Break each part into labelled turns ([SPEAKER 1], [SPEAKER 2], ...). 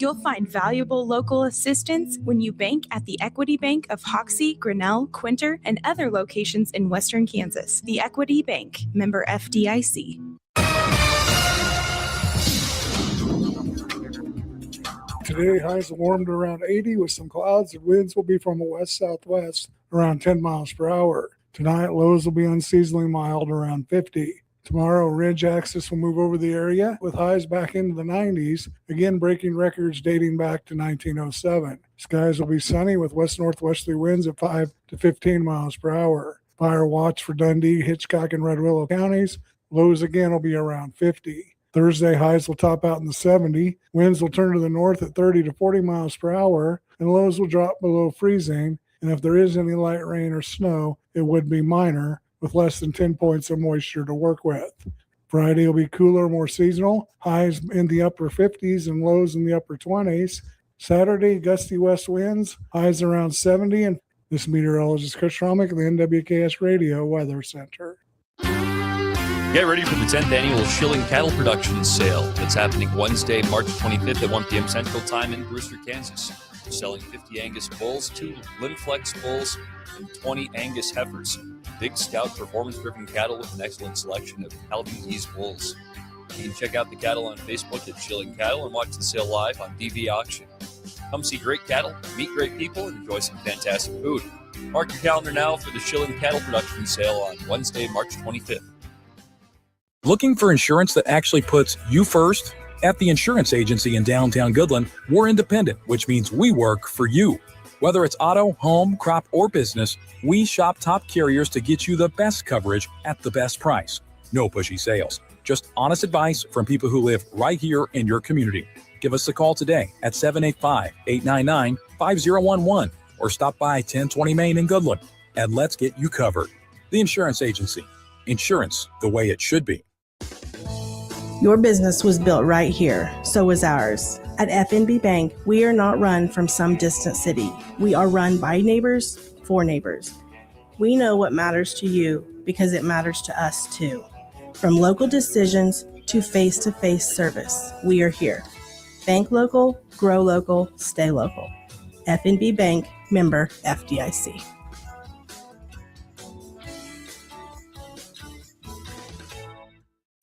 [SPEAKER 1] You'll find valuable local assistance when you bank at the Equity Bank of Hoxie, Grinnell, Quinter, and other locations in western Kansas. The Equity Bank, member FDIC.
[SPEAKER 2] Today, highs warmed to around 80 with some clouds, and winds will be from the west-southwest around 10 miles per hour. Tonight, lows will be unseasonably mild around 50. Tomorrow, a ridge axis will move over the area with highs back into the 90s, again breaking records dating back to 1907. Skies will be sunny with west-northwesterly winds at 5 to 15 miles per hour. Fire watch for Dundee, Hitchcock, and Red Willow counties. Lows again will be around 50. Thursday, highs will top out in the 70. Winds will turn to the north at 30 to 40 miles per hour, and lows will drop below freezing. And if there is any light rain or snow, it would be minor, with less than 10 points of moisture to work with. Friday will be cooler, more seasonal, highs in the upper 50s and lows in the upper 20s. Saturday, gusty west winds, highs around 70. And this meteorologist Chris Schromick of the NWKS Radio Weather Center.
[SPEAKER 3] Get ready for the 10th annual Schilling Cattle Production Sale. That's happening Wednesday, March 25th at 1 p.m. Central Time in Brewster, Kansas. We're selling 50 Angus bulls, 2 Limflex bulls, and 20 Angus heifers. Big Scout performance-driven cattle with an excellent selection of Calvinese bulls. You can check out the cattle on Facebook at Schilling Cattle and watch the sale live on DV Auction. Come see great cattle, meet great people, and enjoy some fantastic food. Mark your calendar now for the Schilling Cattle Production Sale on Wednesday, March 25th.
[SPEAKER 4] Looking for insurance that actually puts you first? At the insurance agency in downtown Goodland, we're independent, which means we work for you. Whether it's auto, home, crop, or business, we shop top carriers to get you the best coverage at the best price. No pushy sales, just honest advice from people who live right here in your community. Give us a call today at 785-899-5011 or stop by 1020 Main in Goodland, and let's get you covered. The insurance agency. Insurance the way it should be.
[SPEAKER 5] Your business was built right here, so was ours. At FNB Bank, we are not run from some distant city. We are run by neighbors, for neighbors. We know what matters to you because it matters to us too. From local decisions to face-to-face service, we are here. Bank local, grow local, stay local. FNB Bank, member FDIC.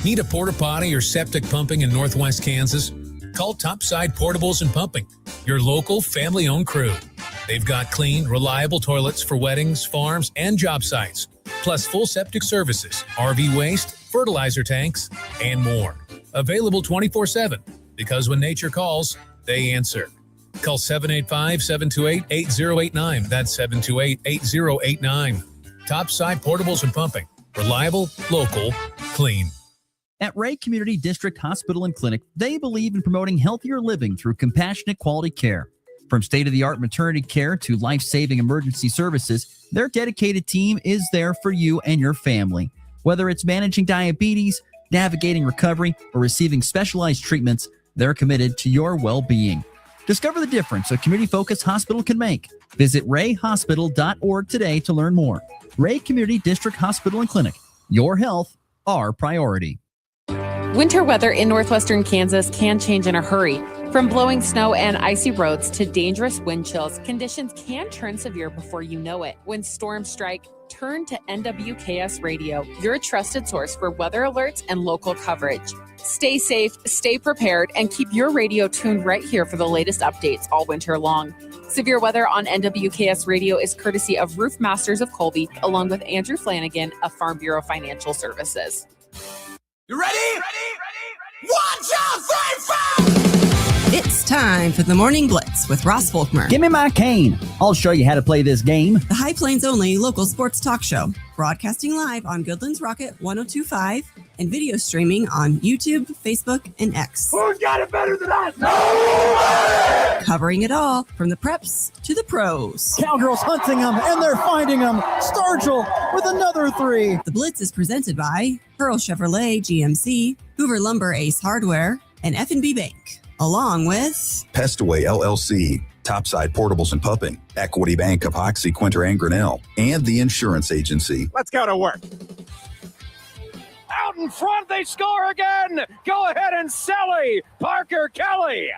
[SPEAKER 6] Need a porta potty or septic pumping in Northwest Kansas? Call Topside Portables and Pumping, your local family-owned crew. They've got clean, reliable toilets for weddings, farms, and job sites, plus full septic services, RV waste, fertilizer tanks, and more. Available 24/7, because when nature calls, they answer. Call 785-728-8089. That's 728-8089. Topside Portables and Pumping. Reliable, local, clean.
[SPEAKER 7] At Ray Community District Hospital and Clinic, they believe in promoting healthier living through compassionate quality care. From state-of-the-art maternity care to life-saving emergency services, their dedicated team is there for you and your family. Whether it's managing diabetes, navigating recovery, or receiving specialized treatments, they're committed to your well-being. Discover the difference a community-focused hospital can make. Visit rayhospital.org today to learn more. Ray Community District Hospital and Clinic. Your health, our priority.
[SPEAKER 8] Winter weather in northwestern Kansas can change in a hurry. From blowing snow and icy roads to dangerous wind chills, conditions can turn severe before you know it. When storms strike, turn to NWKS Radio, your trusted source for weather alerts and local coverage. Stay safe, stay prepared, and keep your radio tuned right here for the latest updates all winter long. Severe weather on NWKS Radio is courtesy of Roof Masters of Colby, along with Andrew Flanagan of Farm Bureau Financial Services.
[SPEAKER 9] You ready? Ready? 1, 2, 3, 4! It's time for the Morning Blitz with Ross Volkmer.
[SPEAKER 7] Give me my cane. I'll show you how to play this game.
[SPEAKER 9] The High Plains only local sports talk show. Broadcasting live on Goodland's Rocket 102.5 and video streaming on YouTube, Facebook, and X.
[SPEAKER 10] Who's got it better than us? Nobody!
[SPEAKER 9] Covering it all from the preps to the pros.
[SPEAKER 7] Cowgirls hunting them, and they're finding them. Sturgill with another 3.
[SPEAKER 9] The Blitz is presented by Pearl Chevrolet GMC, Hoover Lumber Ace Hardware, and F&B Bank, along with
[SPEAKER 11] Pestaway LLC, Topside Portables and Pumping, Equity Bank of Hoxie, Quinter, and Grinnell, and the Insurance Agency.
[SPEAKER 10] Let's go to work. Out in front, they score again. Go ahead and Sally Parker Kelly.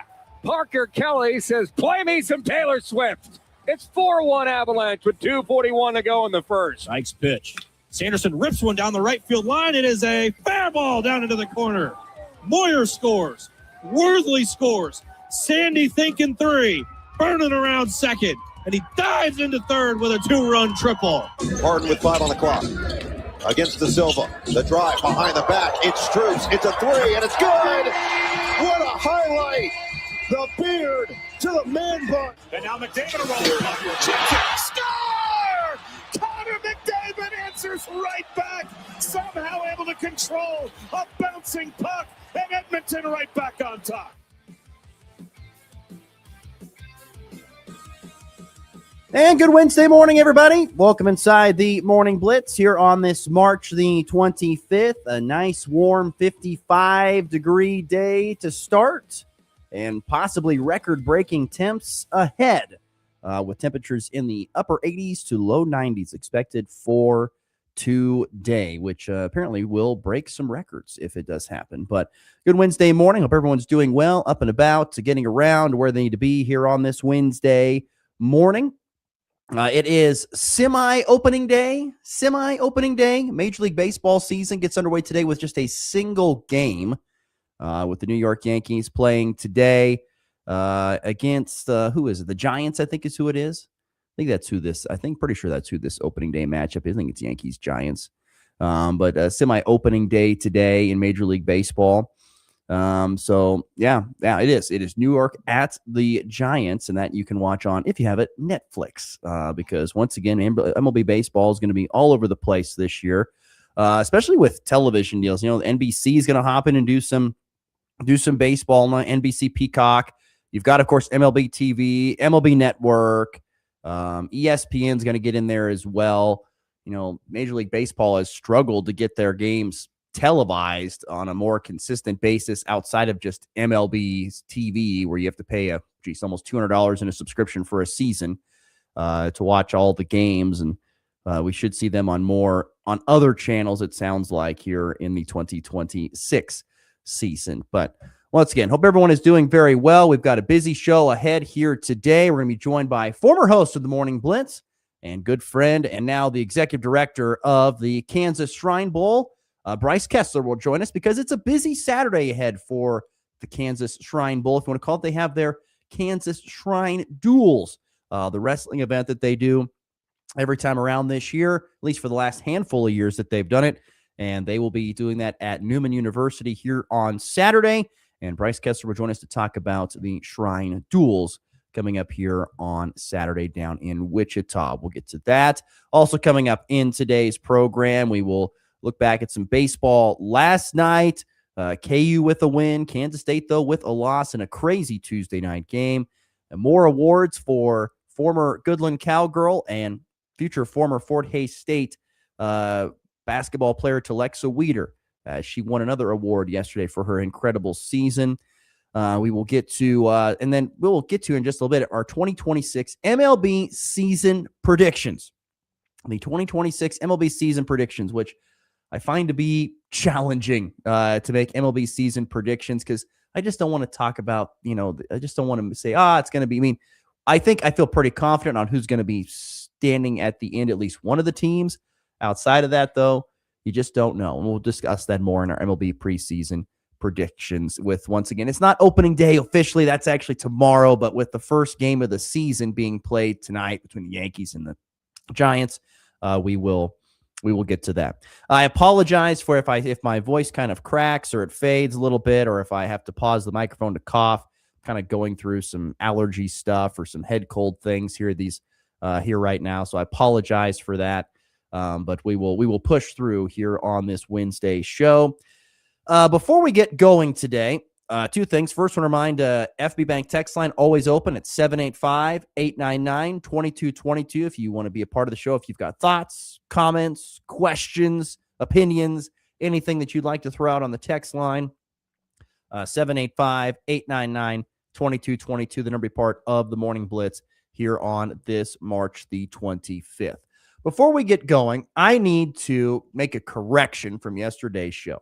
[SPEAKER 12] Parker Kelly says, play me some Taylor Swift. It's 4-1 Avalanche with 2:41 to go in the first.
[SPEAKER 13] Nice pitch. Sanderson rips one down the right field line. It is a fair ball down into the corner. Moyer scores. Worthley scores. Sandy thinking 3. Burning around second. And he dives into third with a 2-run triple.
[SPEAKER 14] Harden with 5 on the clock. Against the Silva. The drive behind the back. It's Strus. It's a 3, and it's good. What a highlight. The beard to the man bun.
[SPEAKER 10] And now McDavid a roller. Score! Connor McDavid answers right back. Somehow able to control a bouncing puck. And Edmonton right back on top.
[SPEAKER 15] And good Wednesday morning, everybody. Welcome inside the Morning Blitz here on this March the 25th. A nice, warm 55-degree day to start and possibly record-breaking temps ahead with temperatures in the upper 80s to low 90s expected for today, which apparently will break some records if it does happen. But good Wednesday morning. Hope everyone's doing well, up and about, getting around where they need to be here on this Wednesday morning. It is semi-opening day. Major League Baseball season gets underway today with just a single game with the New York Yankees playing today against, who is it? The Giants, I think is who it is. Pretty sure that's who this opening day matchup is. I think it's Yankees-Giants. But semi-opening day today in Major League Baseball. So yeah, it is. It is New York at the Giants, and that you can watch on, if you have it, Netflix, because once again, MLB baseball is going to be all over the place this year, especially with television deals. You know, NBC is going to hop in and do some baseball on NBC Peacock. You've got, of course, MLB TV, MLB Network, ESPN is going to get in there as well. You know, Major League Baseball has struggled to get their games televised on a more consistent basis outside of just MLB's TV, where you have to pay almost $200 in a subscription for a season to watch all the games. And we should see them on other channels, it sounds like, here in the 2026 season. But once again, hope everyone is doing very well. We've got a busy show ahead here today. We're going to be joined by former host of the Morning Blitz and good friend, and now the executive director of the Kansas Shrine Bowl, Bryce Kessler, will join us because it's a busy Saturday ahead for the Kansas Shrine Bowl. If you want to call it, they have their Kansas Shrine Duels, the wrestling event that they do every time around this year, at least for the last handful of years that they've done it. And they will be doing that at Newman University here on Saturday. And Bryce Kessler will join us to talk about the Shrine Duels coming up here on Saturday down in Wichita. We'll get to that. Also coming up in today's program, we will look back at some baseball last night. KU with a win. Kansas State, though, with a loss in a crazy Tuesday night game. And more awards for former Goodland Cowgirl and future former Fort Hays State basketball player Telexa Weeder. She won another award yesterday for her incredible season. We will get to, and then we'll get to in just a little bit, our 2026 MLB season predictions. The 2026 MLB season predictions, which I find to be challenging to make MLB season predictions because I just don't want to talk about, I just don't want to say, it's going to be. I mean, I feel pretty confident on who's going to be standing at the end, at least one of the teams. Outside of that, though, you just don't know. And we'll discuss that more in our MLB preseason predictions with, once again, it's not opening day officially. That's actually tomorrow, but with the first game of the season being played tonight between the Yankees and the Giants, we will get to that. I apologize for if my voice kind of cracks or it fades a little bit, or if I have to pause the microphone to cough. Kind of going through some allergy stuff or some head cold things here right now. So I apologize for that. But we will push through here on this Wednesday show. Before we get going today, two things. First, I want to remind FB Bank text line always open at 785-899-2222 if you want to be a part of the show. If you've got thoughts, comments, questions, opinions, anything that you'd like to throw out on the text line, 785-899-2222, the number part of the Morning Blitz here on this March the 25th. Before we get going, I need to make a correction from yesterday's show.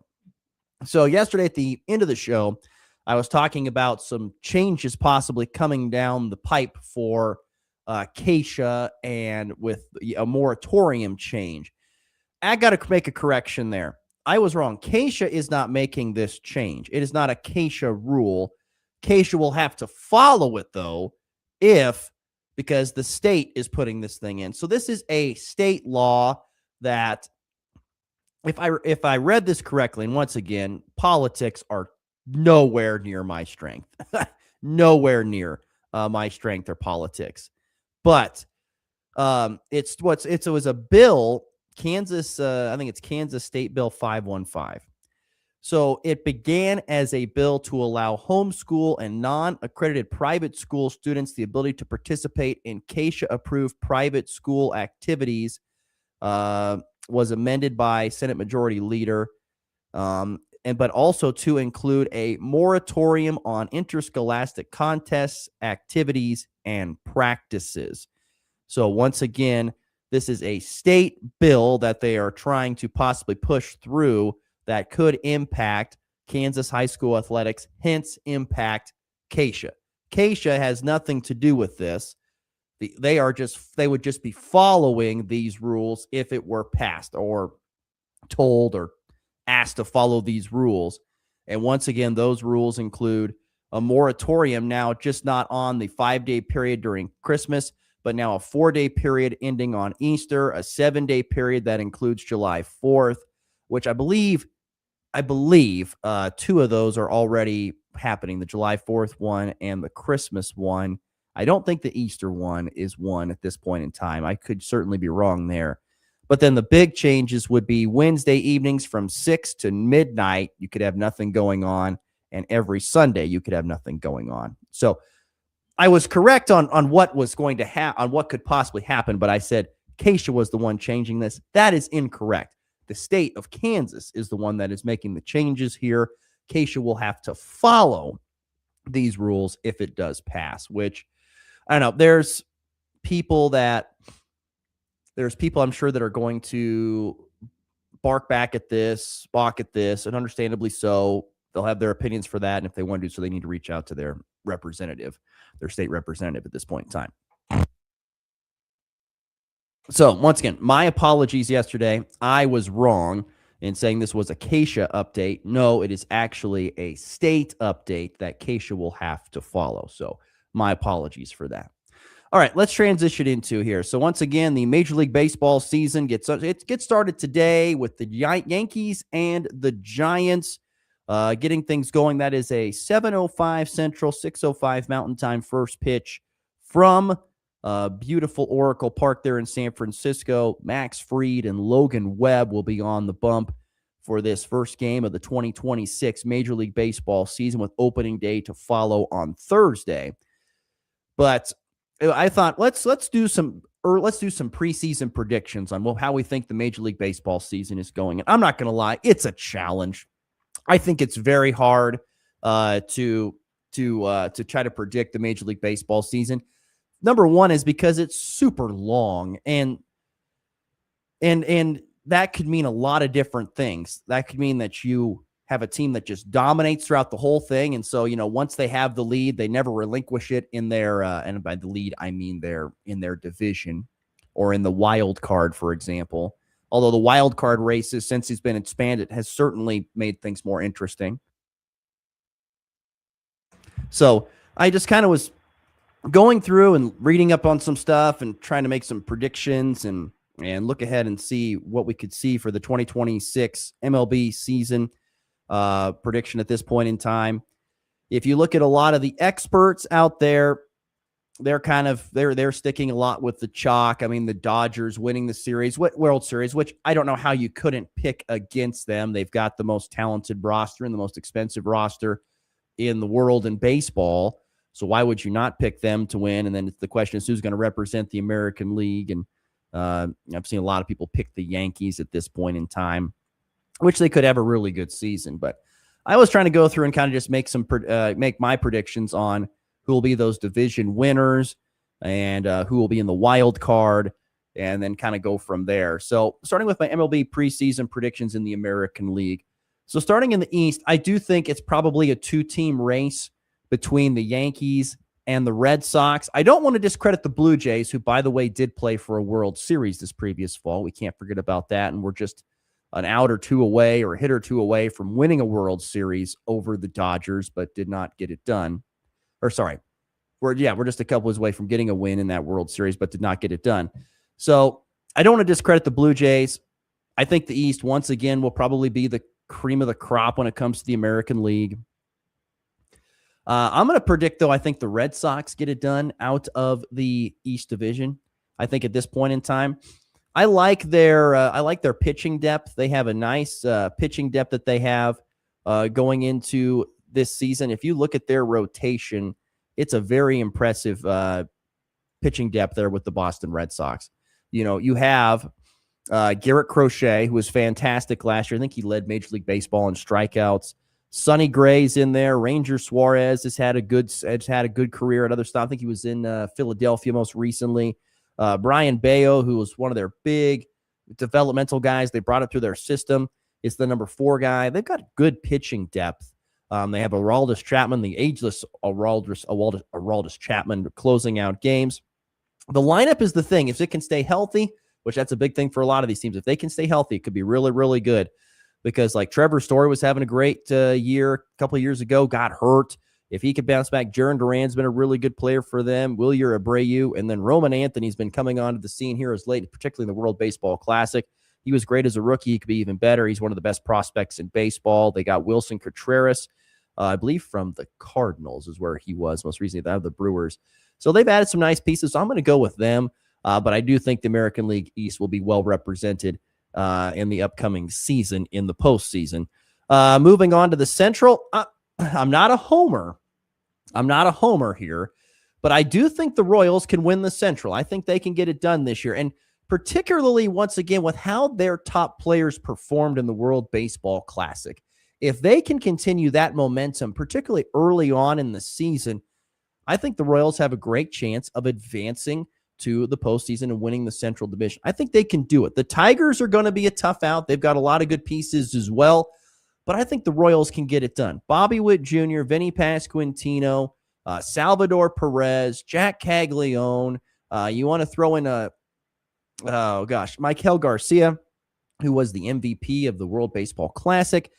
[SPEAKER 15] So yesterday at the end of the show, I was talking about some changes possibly coming down the pipe for Keisha and with a moratorium change. I got to make a correction there. I was wrong. Keisha is not making this change. It is not a Keisha rule. Keisha will have to follow it, though, because the state is putting this thing in. So this is a state law that, if I read this correctly, and once again, politics are nowhere near my strength. Nowhere near my strength or politics. But it was a bill, Kansas, I think it's Kansas State Bill 515. So it began as a bill to allow homeschool and non-accredited private school students the ability to participate in Keisha-approved private school activities. Was amended by Senate Majority Leader, but also to include a moratorium on interscholastic contests, activities, and practices. So once again, this is a state bill that they are trying to possibly push through that could impact Kansas high school athletics, hence impact Keisha. Keisha has nothing to do with this. They would just be following these rules if it were passed or told or asked to follow these rules. And once again, those rules include a moratorium now, just not on the 5-day period during Christmas, but now a 4-day period ending on Easter, a 7-day period that includes July 4th, which I believe 2 of those are already happening, the July 4th one and the Christmas one. I don't think the Easter one is one at this point in time. I could certainly be wrong there. But then the big changes would be Wednesday evenings from 6 to midnight, you could have nothing going on. And every Sunday, you could have nothing going on. So I was correct on what was going to happen, on what could possibly happen. But I said Keisha was the one changing this. That is incorrect. The state of Kansas is the one that is making the changes here. Keisha will have to follow these rules if it does pass, which I don't know. There's people I'm sure that are going to balk at this, and understandably so. They'll have their opinions for that, and if they want to do so, they need to reach out to their representative, their state representative at this point in time. So once again, my apologies yesterday. I was wrong in saying this was a Keisha update. No, it is actually a state update that Keisha will have to follow. So my apologies for that. All right, let's transition into here. So once again, the Major League Baseball season gets started today with the Yankees and the Giants getting things going. That is a 7:05 Central, 6:05 Mountain Time first pitch from beautiful Oracle Park there in San Francisco. Max Fried and Logan Webb will be on the bump for this first game of the 2026 Major League Baseball season, with opening day to follow on Thursday. But I thought let's do some preseason predictions on how we think the Major League Baseball season is going. And I'm not going to lie, it's a challenge. I think it's very hard to try to predict the Major League Baseball season. Number one is because it's super long, and that could mean a lot of different things. That could mean that you have a team that just dominates throughout the whole thing. And so, once they have the lead, they never relinquish it in their, and by the lead, I mean in their division or in the wild card, for example. Although the wild card races, since it's been expanded, has certainly made things more interesting. So I just kind of was going through and reading up on some stuff and trying to make some predictions and look ahead and see what we could see for the 2026 MLB season. Prediction at this point in time. If you look at a lot of the experts out there, they're sticking a lot with the chalk. I mean, the Dodgers winning the World Series, which I don't know how you couldn't pick against them. They've got the most talented roster and the most expensive roster in the world in baseball. So why would you not pick them to win? And then the question is, who's going to represent the American League? And I've seen a lot of people pick the Yankees at this point in time, which they could have a really good season. But I was trying to go through and kind of just make my predictions on who will be those division winners and who will be in the wild card, and then kind of go from there. So starting with my MLB preseason predictions in the American League. So starting in the East, I do think it's probably a 2-team race between the Yankees and the Red Sox. I don't want to discredit the Blue Jays, who, by the way, did play for a World Series this previous fall. We can't forget about that. And we're just an out or two away or a hit or two away from winning a World Series over the Dodgers, but did not get it done. Or sorry, we're just a couple away from getting a win in that World Series, but did not get it done. So I don't want to discredit the Blue Jays. I think the East, once again, will probably be the cream of the crop when it comes to the American League. I'm going to predict, though, I think the Red Sox get it done out of the East Division. I think at this point in time, I like their pitching depth. They have a nice pitching depth that they have going into this season. If you look at their rotation, it's a very impressive pitching depth there with the Boston Red Sox. You have Garrett Crochet, who was fantastic last year. I think he led Major League Baseball in strikeouts. Sonny Gray's in there. Ranger Suarez has had a good career at other stops. I think he was in Philadelphia most recently. Brian Bayo, who was one of their big developmental guys they brought up through their system, is the number 4 guy. They've got good pitching depth. They have Aroldis Chapman, the ageless Aroldis Chapman, closing out games. The lineup is the thing. If it can stay healthy, which that's a big thing for a lot of these teams, if they can stay healthy, it could be really, really good. Because like Trevor Story was having a great year a couple of years ago, got hurt. If he could bounce back, Jaron Duran's been a really good player for them. Wilyer Abreu, and then Roman Anthony's been coming onto the scene here as late, particularly in the World Baseball Classic. He was great as a rookie. He could be even better. He's one of the best prospects in baseball. They got Wilson Contreras, I believe from the Cardinals is where he was most recently. They have the Brewers. So they've added some nice pieces. So I'm going to go with them. But I do think the American League East will be well represented in the upcoming season in the postseason. Moving on to the Central, I'm not a homer. I'm not a homer here, but I do think the Royals can win the Central. I think they can get it done this year. And particularly, once again, with how their top players performed in the World Baseball Classic. If they can continue that momentum, particularly early on in the season, I think the Royals have a great chance of advancing to the postseason and winning the Central Division. I think they can do it. The Tigers are going to be a tough out. They've got a lot of good pieces as well, but I think the Royals can get it done. Bobby Witt Jr., Vinny Pasquantino, Salvador Perez, Jack Caglione. You want to throw in Maikel Garcia, who was the MVP of the World Baseball Classic.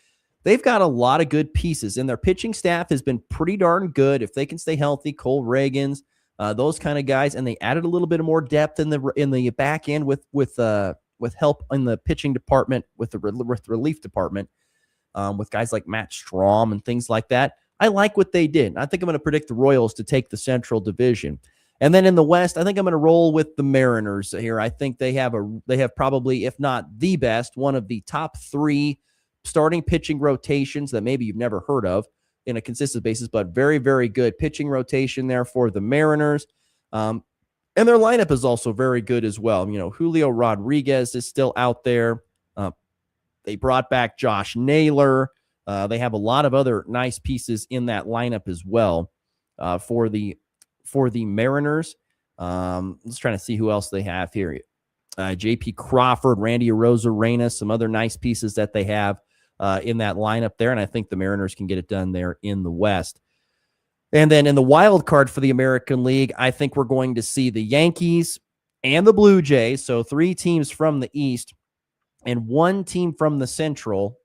[SPEAKER 15] They've got a lot of good pieces, and their pitching staff has been pretty darn good. If they can stay healthy, Cole Reagans, those kind of guys, and they added a little bit more depth in the back end with help in the pitching department, with the relief department, with guys like Matt Strahm and things like that. I like what they did. I think I'm going to predict the Royals to take the Central Division. And then in the West, I think I'm going to roll with the Mariners here. I think they have probably, if not the best, one of the top 3 starting pitching rotations that maybe you've never heard of in a consistent basis, but very, very good pitching rotation there for the Mariners. And their lineup is also very good as well. Julio Rodriguez is still out there. They brought back Josh Naylor. They have a lot of other nice pieces in that lineup as well for the Mariners. Let's try to see who else they have here. J.P. Crawford, Randy Arozarena, some other nice pieces that they have in that lineup there, and I think the Mariners can get it done there in the West. And then in the wild card for the American League, I think we're going to see the Yankees and the Blue Jays, so 3 teams from the East and 1 team from the Central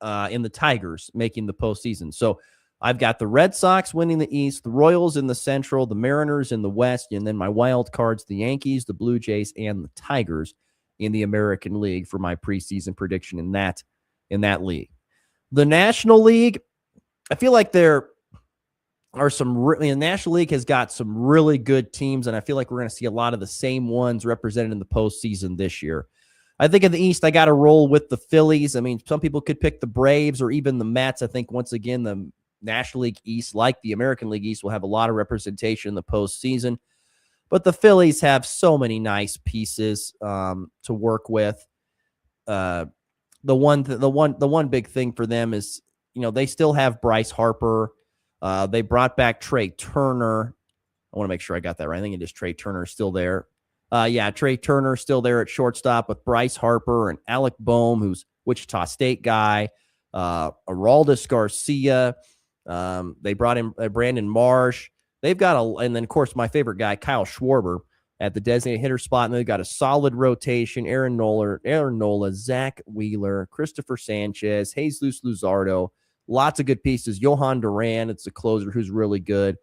[SPEAKER 15] in the Tigers making the postseason. So I've got the Red Sox winning the East, the Royals in the Central, the Mariners in the West, and then my wild cards, the Yankees, the Blue Jays, and the Tigers in the American League for my preseason prediction in that league. The National League, I feel like there are the National League has got some really good teams, and I feel like we're going to see a lot of the same ones represented in the postseason this year. I think in the East, I got to roll with the Phillies. I mean, some people could pick the Braves or even the Mets. I think, once again, the National League East, like the American League East, will have a lot of representation in the postseason. But the Phillies have so many nice pieces to work with. The one big thing for them is, they still have Bryce Harper. They brought back Trey Turner. I want to make sure I got that right. I think it is Trey Turner still there. Trey Turner still there at shortstop with Bryce Harper and Alec Boehm, who's Wichita State guy. Araldis Garcia. They brought in Brandon Marsh. They've got and then of course my favorite guy, Kyle Schwarber, at the designated hitter spot, and they've got a solid rotation. Aaron Nola, Zach Wheeler, Christopher Sanchez, Jesus Luzardo, lots of good pieces. Johan Duran, it's a closer who's really good.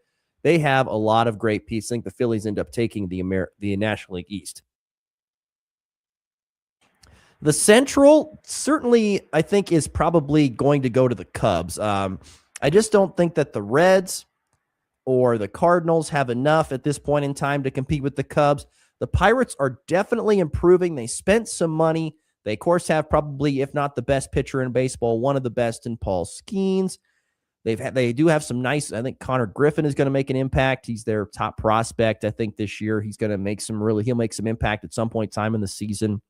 [SPEAKER 15] They have a lot of great pieces. I think the Phillies end up taking the National League East. The Central, certainly, I think, is probably going to go to the Cubs. I just don't think that the Reds or the Cardinals have enough at this point in time to compete with the Cubs. The Pirates are definitely improving. They spent some money. They, of course, have probably, if not the best pitcher in baseball, one of the best in Paul Skeens. They do have some nice, I think Connor Griffin is going to make an impact. He's their top prospect, I think, this year. He's going to he'll make some impact at some point in time in the season.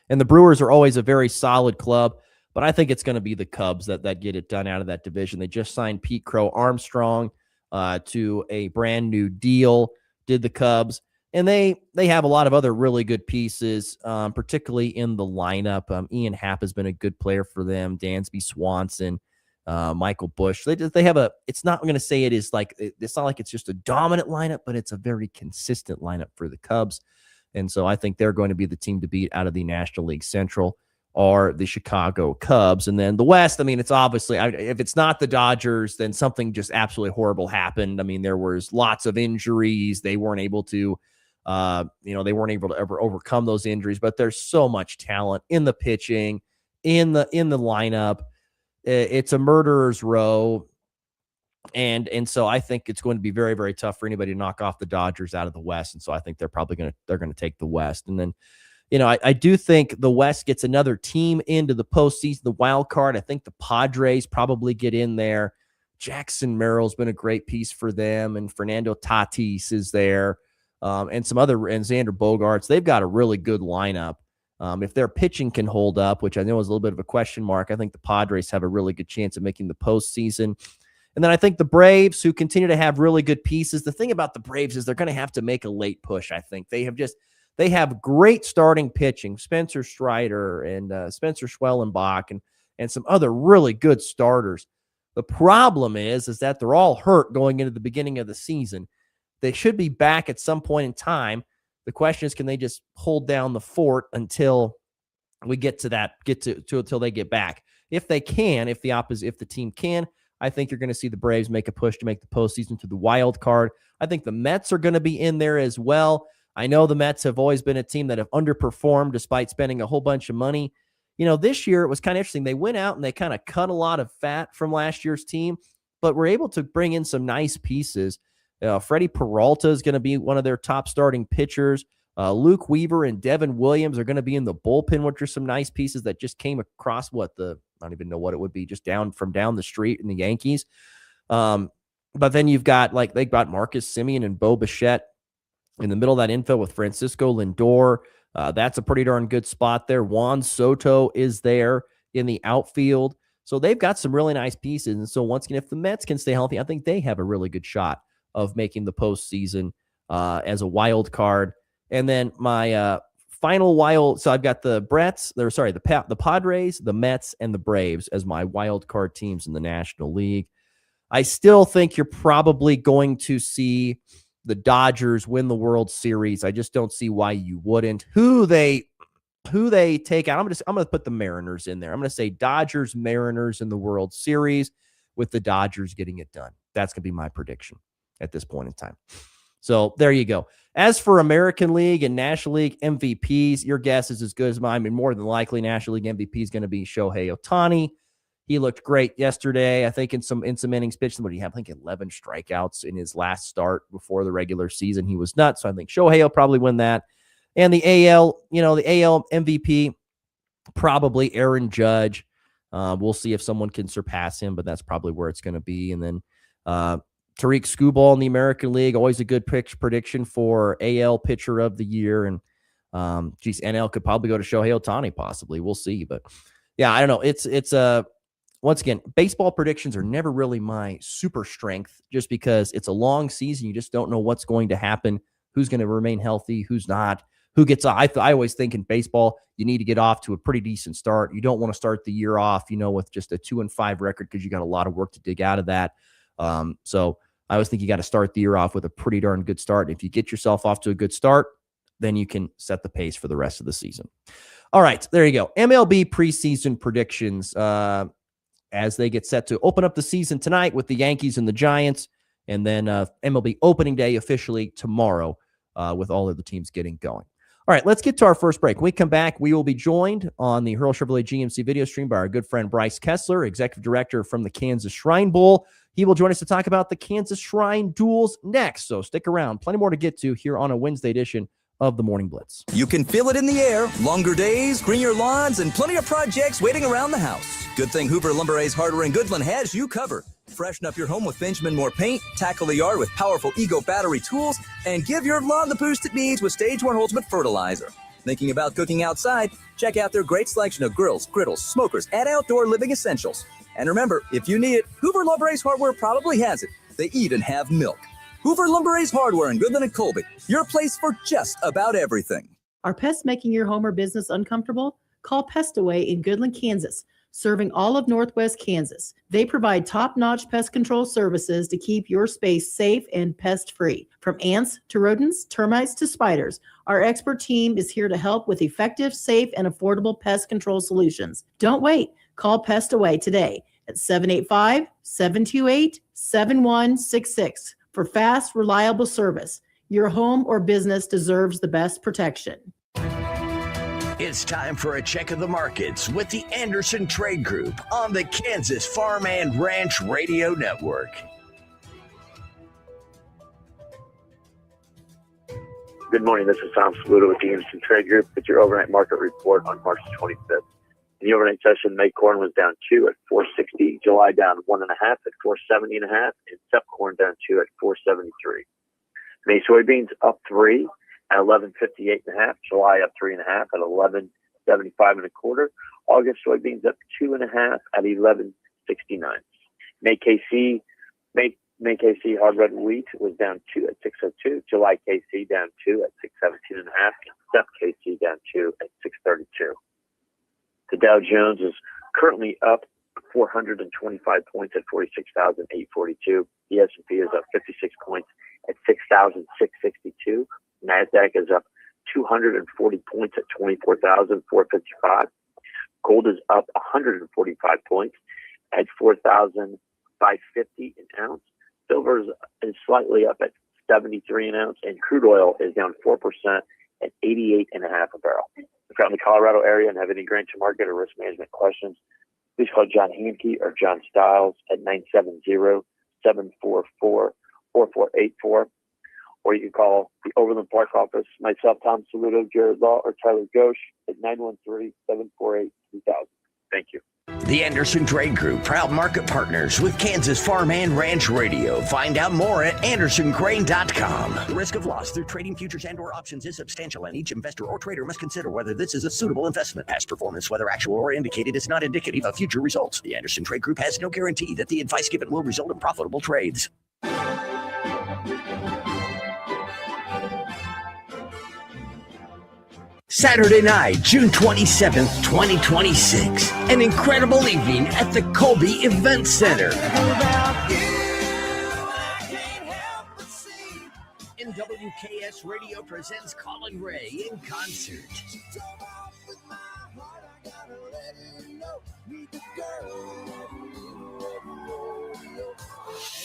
[SPEAKER 15] And the Brewers are always a very solid club, but I think it's going to be the Cubs that get it done out of that division. They just signed Pete Crow Armstrong to a brand new deal, did the Cubs. And they have a lot of other really good pieces, particularly in the lineup. Ian Happ has been a good player for them. Dansby Swanson, Michael Busch. They have it's not going to say it's not like it's just a dominant lineup, but it's a very consistent lineup for the Cubs. And so I think they're going to be the team to beat out of the National League Central are the Chicago Cubs. And then the West, I mean, it's obviously, if it's not the Dodgers, then something just absolutely horrible happened. I mean, there was lots of injuries. They weren't able to, ever overcome those injuries, but there's so much talent in the pitching, in the lineup. It's a murderer's row. And so I think it's going to be very, very tough for anybody to knock off the Dodgers out of the West. And so I think they're probably going to take the West. And then, I do think the West gets another team into the postseason, the wild card. I think the Padres probably get in there. Jackson Merrill's been a great piece for them, and Fernando Tatis is there, and Xander Bogaerts. They've got a really good lineup. If their pitching can hold up, which I know is a little bit of a question mark, I think the Padres have a really good chance of making the postseason. And then I think the Braves, who continue to have really good pieces. The thing about the Braves is they're going to have to make a late push, I think. They have great starting pitching, Spencer Strider and Spencer Schwellenbach and some other really good starters. The problem is that they're all hurt going into the beginning of the season. They should be back at some point in time. The question is, can they just hold down the fort until we get to until they get back? If they can, if the team can, I think you're going to see the Braves make a push to make the postseason to the wild card. I think the Mets are going to be in there as well. I know the Mets have always been a team that have underperformed despite spending a whole bunch of money. This year it was kind of interesting. They went out and they kind of cut a lot of fat from last year's team, but were able to bring in some nice pieces. Freddie Peralta is going to be one of their top starting pitchers. Luke Weaver and Devin Williams are going to be in the bullpen, which are some nice pieces that just came across I don't even know what it would be, just down the street in the Yankees. But then you've got they've got Marcus Semien and Bo Bichette in the middle of that infield with Francisco Lindor. That's a pretty darn good spot there. Juan Soto is there in the outfield. So they've got some really nice pieces. And so once again, if the Mets can stay healthy, I think they have a really good shot of making the postseason as a wild card. And then my final wild, so I've got the Padres, the Mets, and the Braves as my wild card teams in the National League. I still think you're probably going to see the Dodgers win the World Series. I just don't see why you wouldn't. Who they take out, I'm going to put the Mariners in there. I'm going to say Dodgers, Mariners in the World Series, with the Dodgers getting it done. That's going to be my prediction at this point in time. So there you go. As for American League and National League MVPs, your guess is as good as mine. I mean, more than likely, National League MVP is going to be Shohei Ohtani. He looked great yesterday. I think in some innings pitched, what do you have? I think 11 strikeouts in his last start before the regular season. He was nuts. So I think Shohei will probably win that. And the AL MVP, probably Aaron Judge. We'll see if someone can surpass him, but that's probably where it's going to be. And then Tariq Skubal in the American League, always a good prediction for AL Pitcher of the Year. And NL could probably go to Shohei Ohtani, possibly. We'll see. But yeah, I don't know. It's once again, baseball predictions are never really my super strength, just because it's a long season. You just don't know what's going to happen, who's going to remain healthy, who's not, who gets off. I always think in baseball, you need to get off to a pretty decent start. You don't want to start the year off, with just a 2-5 record because you got a lot of work to dig out of that. So I always think you got to start the year off with a pretty darn good start. If you get yourself off to a good start, then you can set the pace for the rest of the season. All right, there you go. MLB preseason predictions as they get set to open up the season tonight with the Yankees and the Giants, and then MLB opening day officially tomorrow with all of the teams getting going. All right, let's get to our first break. When we come back, we will be joined on the Hurl Chevrolet GMC video stream by our good friend Bryce Kessler, Executive Director from the Kansas Shrine Bowl. He will join us to talk about the Kansas Shrine Duels next, so stick around. Plenty more to get to here on a Wednesday edition of the Morning Blitz.
[SPEAKER 16] You can feel it in the air. Longer days, greener lawns, and plenty of projects waiting around the house. Good thing Hoover Lumber Ace Hardware in Goodland has you covered. Freshen up your home with Benjamin Moore paint, tackle the yard with powerful Ego battery tools, and give your lawn the boost it needs with Stage 1 Ultimate Fertilizer. Thinking about cooking outside? Check out their great selection of grills, griddles, smokers, and outdoor living essentials. And remember, if you need it, Hoover Lumber Ace Hardware probably has it. They even have milk. Hoover Lumber Ace Hardware in Goodland and Colby, your place for just about everything.
[SPEAKER 17] Are pests making your home or business uncomfortable? Call Pest Away in Goodland, Kansas, serving all of Northwest Kansas. They provide top-notch pest control services to keep your space safe and pest-free. From ants to rodents, termites to spiders, our expert team is here to help with effective, safe, and affordable pest control solutions. Don't wait. Call Pest Away today at 785-728-7166 for fast, reliable service. Your home or business deserves the best protection.
[SPEAKER 18] It's time for a check of the markets with the Anderson Trade Group on the Kansas Farm and Ranch Radio Network.
[SPEAKER 19] Good morning. This is Tom Saludo with the Anderson Trade Group with your overnight market report on March 25th. In the overnight session, May corn was down 2 at 460, July down 1.5 at 470.5, and Sep corn down 2 at 473. May soybeans up 3 at 1158.5, July up 3.5 at 1175.25. August soybeans up 2.5 at 1169. May KC hard red wheat was down 2 at 602, July KC down 2 at 617.5, and Sep KC down 2 at 632. The Dow Jones is currently up 425 points at 46,842. The S&P is up 56 points at 6,662. NASDAQ is up 240 points at 24,455. Gold is up 145 points at 4,550 an ounce. Silver is slightly up at 73 an ounce, and crude oil is down 4% at 88.5 a barrel. If you're in the Colorado area and have any grain to market or risk management questions, please call John Hanke or John Stiles at 970-744-4484. Or you can call the Overland Park office, myself, Tom Saludo, Jared Law, or Tyler Ghosh at 913-748-2000. Thank you.
[SPEAKER 18] The Anderson Trade Group, proud market partners with Kansas Farm and Ranch Radio. Find out more at andersongrain.com. The risk of loss through trading futures and or options is substantial, and each investor or trader must consider whether this is a suitable investment. Past performance, whether actual or indicated, is not indicative of future results. The Anderson Trade Group has no guarantee that the advice given will result in profitable trades. Saturday night, June 27th, 2026. An incredible evening at the Colby Event Center. NWKS Radio presents Colin Ray in concert.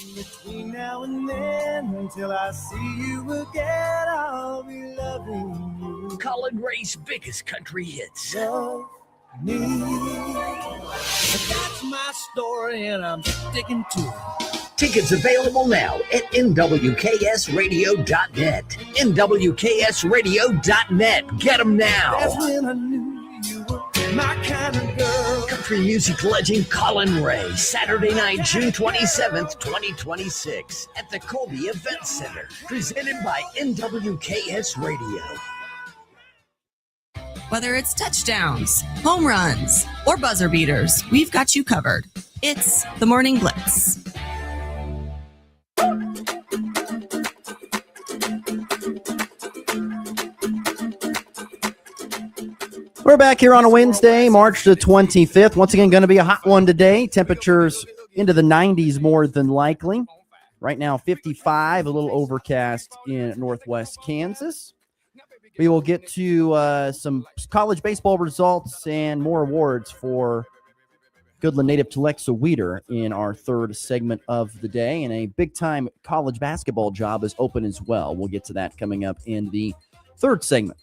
[SPEAKER 20] And between now and then, until I see you again, I'll be loving you.
[SPEAKER 18] Colin Ray's biggest country hits.
[SPEAKER 20] Love me. That's my story, and I'm sticking to it.
[SPEAKER 18] Tickets available now at nwksradio.net. nwksradio.net. Get them now.
[SPEAKER 20] That's when I knew you were my kind of girl.
[SPEAKER 18] Country music legend Colin Ray, Saturday night, June 27th, 2026, at the Colby Event Center, presented by NWKS Radio.
[SPEAKER 9] Whether it's touchdowns, home runs, or buzzer beaters, we've got you covered. It's the Morning Blitz.
[SPEAKER 15] We're back here on a Wednesday, March the 25th. Once again, going to be a hot one today. Temperatures into the 90s more than likely. Right now, 55, a little overcast in northwest Kansas. We will get to some college baseball results and more awards for Goodland native Telexa Weeder in our third segment of the day. And a big-time college basketball job is open as well. We'll get to that coming up in the third segment.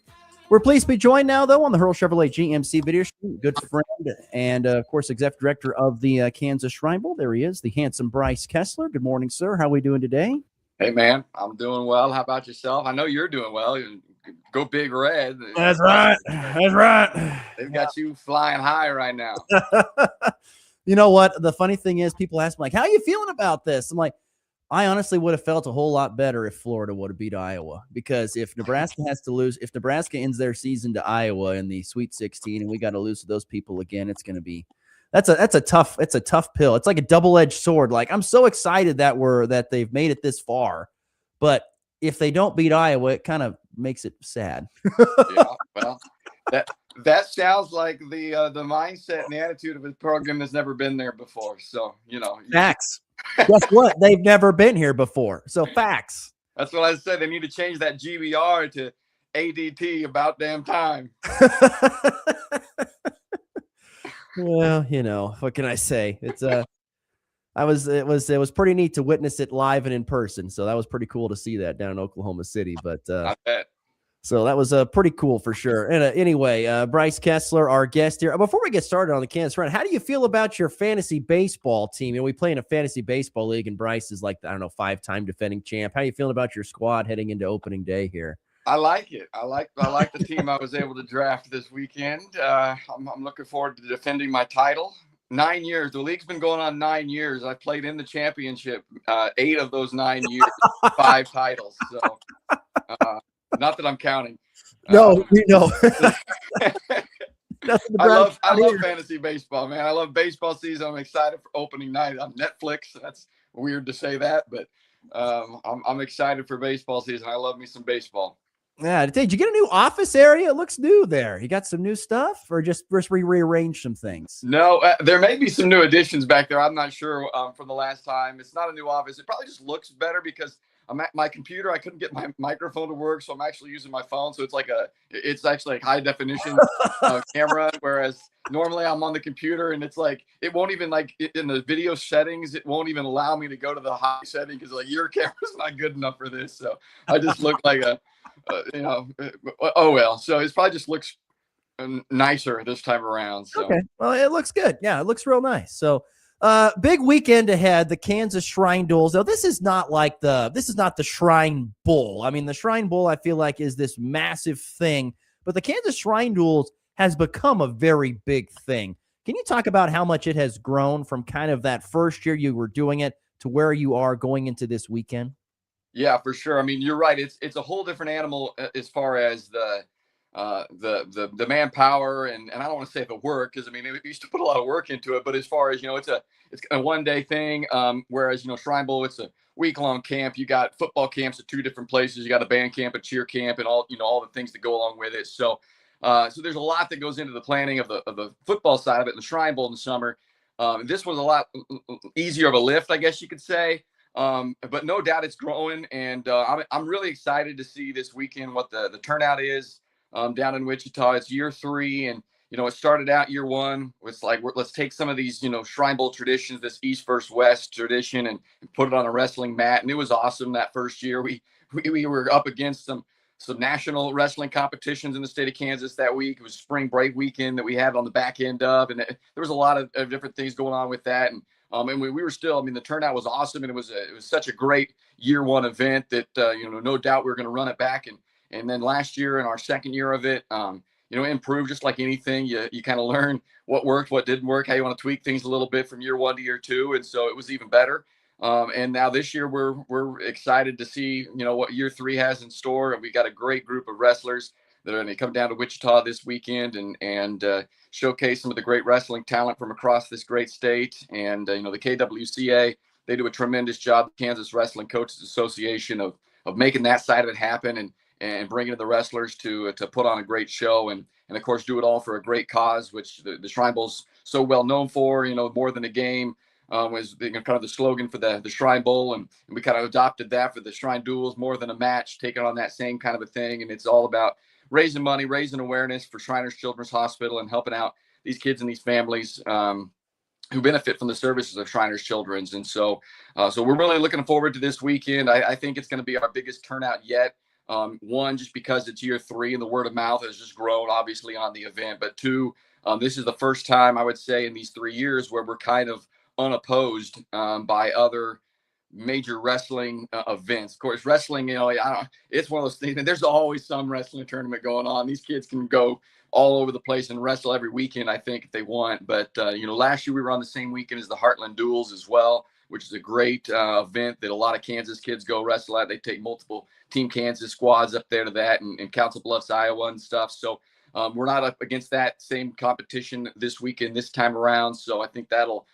[SPEAKER 15] We're pleased to be joined now, though, on the Hurl Chevrolet GMC video show. Good friend and, of course, executive director of the Kansas Shrine Bowl. There he is, the handsome Bryce Kessler. Good morning, sir. How are we doing today?
[SPEAKER 21] Hey, man, I'm doing well. How about yourself? I know you're doing well. Go Big Red.
[SPEAKER 15] That's right. That's right.
[SPEAKER 21] They've got you flying high right now.
[SPEAKER 15] You know what? The funny thing is people ask me, like, how are you feeling about this? I'm like, I honestly would have felt a whole lot better if Florida would have beat Iowa, because if Nebraska has to lose, if Nebraska ends their season to Iowa in the Sweet 16 and we got to lose to those people again, it's going to be that's a tough pill. It's like a double-edged sword. Like, I'm so excited that they've made it this far, but if they don't beat Iowa, it kind of makes it sad.
[SPEAKER 21] Yeah, well, that sounds like the mindset and the attitude of a program that's never been there before. So,
[SPEAKER 15] Facts. Guess what? They've never been here before. So facts.
[SPEAKER 21] That's what I said. They need to change that GBR to ADT about damn time.
[SPEAKER 15] Well, what can I say? It's it was pretty neat to witness it live and in person. So that was pretty cool to see that down in Oklahoma City. But
[SPEAKER 21] I bet.
[SPEAKER 15] So that was pretty cool for sure. And anyway, Bryce Kessler, our guest here. Before we get started on the Kansas Run, how do you feel about your fantasy baseball team? We play in a fantasy baseball league, and Bryce is like, 5-time defending champ. How are you feeling about your squad heading into opening day here?
[SPEAKER 21] I like it. I like the team I was able to draft this weekend. I'm looking forward to defending my title. 9 years. The league's been going on 9 years. I played in the championship 8 of those 9 years, 5 titles. So. Not that I'm counting.
[SPEAKER 15] No, we know.
[SPEAKER 21] I love fantasy baseball, man. I love baseball season. I'm excited for opening night on Netflix. That's weird to say that, but I'm excited for baseball season. I love me some baseball.
[SPEAKER 15] Yeah. Did you get a new office area? It looks new there. You got some new stuff, or just rearrange some things?
[SPEAKER 21] No, there may be some new additions back there. I'm not sure from the last time. It's not a new office. It probably just looks better because I'm at my computer. I couldn't get my microphone to work, so I'm actually using my phone. So it's actually like high definition camera. Whereas normally I'm on the computer and it's like, it won't even in the video settings, it won't even allow me to go to the high setting because your camera's not good enough for this. So I just look like oh well. So it probably just looks nicer this time around. So.
[SPEAKER 15] Okay. Well, it looks good. Yeah, it looks real nice. So. Big weekend ahead, the Kansas Shrine Duels. Though this is not the Shrine Bowl. I mean, the Shrine Bowl, I feel like, is this massive thing, but the Kansas Shrine Duels has become a very big thing. Can you talk about how much it has grown from kind of that first year you were doing it to where you are going into this weekend?
[SPEAKER 21] Yeah, for sure. I mean, you're right. It's a whole different animal as far as the manpower and I don't want to say the work, because I mean, we used to put a lot of work into it, but as far as it's a one-day thing, whereas Shrine Bowl, it's a week-long camp. You got football camps at 2 different places. You got a band camp, a cheer camp, and all the things that go along with it. So there's a lot that goes into the planning of the football side of it. And the Shrine Bowl in the summer, this was a lot easier of a lift, I guess you could say. But no doubt it's growing, and I'm really excited to see this weekend what the turnout is. Down in Wichita, it's year 3, and it started out year 1. It's like, let's take some of these Shrine Bowl traditions, this East versus West tradition, and put it on a wrestling mat. And it was awesome that first year. We were up against some national wrestling competitions in the state of Kansas that week. It was spring break weekend that we had on the back end of, and there was a lot of different things going on with that. And we were still, I mean, the turnout was awesome, and it was such a great year 1 event that no doubt we were going to run it back. And then last year, in our second year of it, improve just like anything. You kind of learn what worked, what didn't work, how you want to tweak things a little bit from year 1 to year 2. And so it was even better. And now this year we're excited to see, what year 3 has in store. And we got a great group of wrestlers that are going to come down to Wichita this weekend and showcase some of the great wrestling talent from across this great state. And, the KWCA, they do a tremendous job, Kansas Wrestling Coaches Association, of making that side of it happen and bringing the wrestlers to put on a great show and and of course do it all for a great cause, which the Shrine Bowl's so well known for. More than a game was kind of the slogan for the Shrine Bowl, and we kind of adopted that for the Shrine Duels, more than a match, taking on that same kind of a thing. And it's all about raising money, raising awareness for Shriners Children's Hospital, and helping out these kids and these families who benefit from the services of Shriners Children's. And so we're really looking forward to this weekend. I think it's going to be our biggest turnout yet. One, just because it's year 3 and the word of mouth has just grown, obviously, on the event. But 2, this is the first time, I would say, in these 3 years where we're kind of unopposed by other major wrestling events. Of course, wrestling, it's one of those things, and there's always some wrestling tournament going on. These kids can go all over the place and wrestle every weekend, I think, if they want. But, last year we were on the same weekend as the Heartland Duels as well, which is a great event that a lot of Kansas kids go wrestle at. They take multiple Team Kansas squads up there to that, and Council Bluffs, Iowa and stuff. So we're not up against that same competition this weekend, this time around. So I think that'll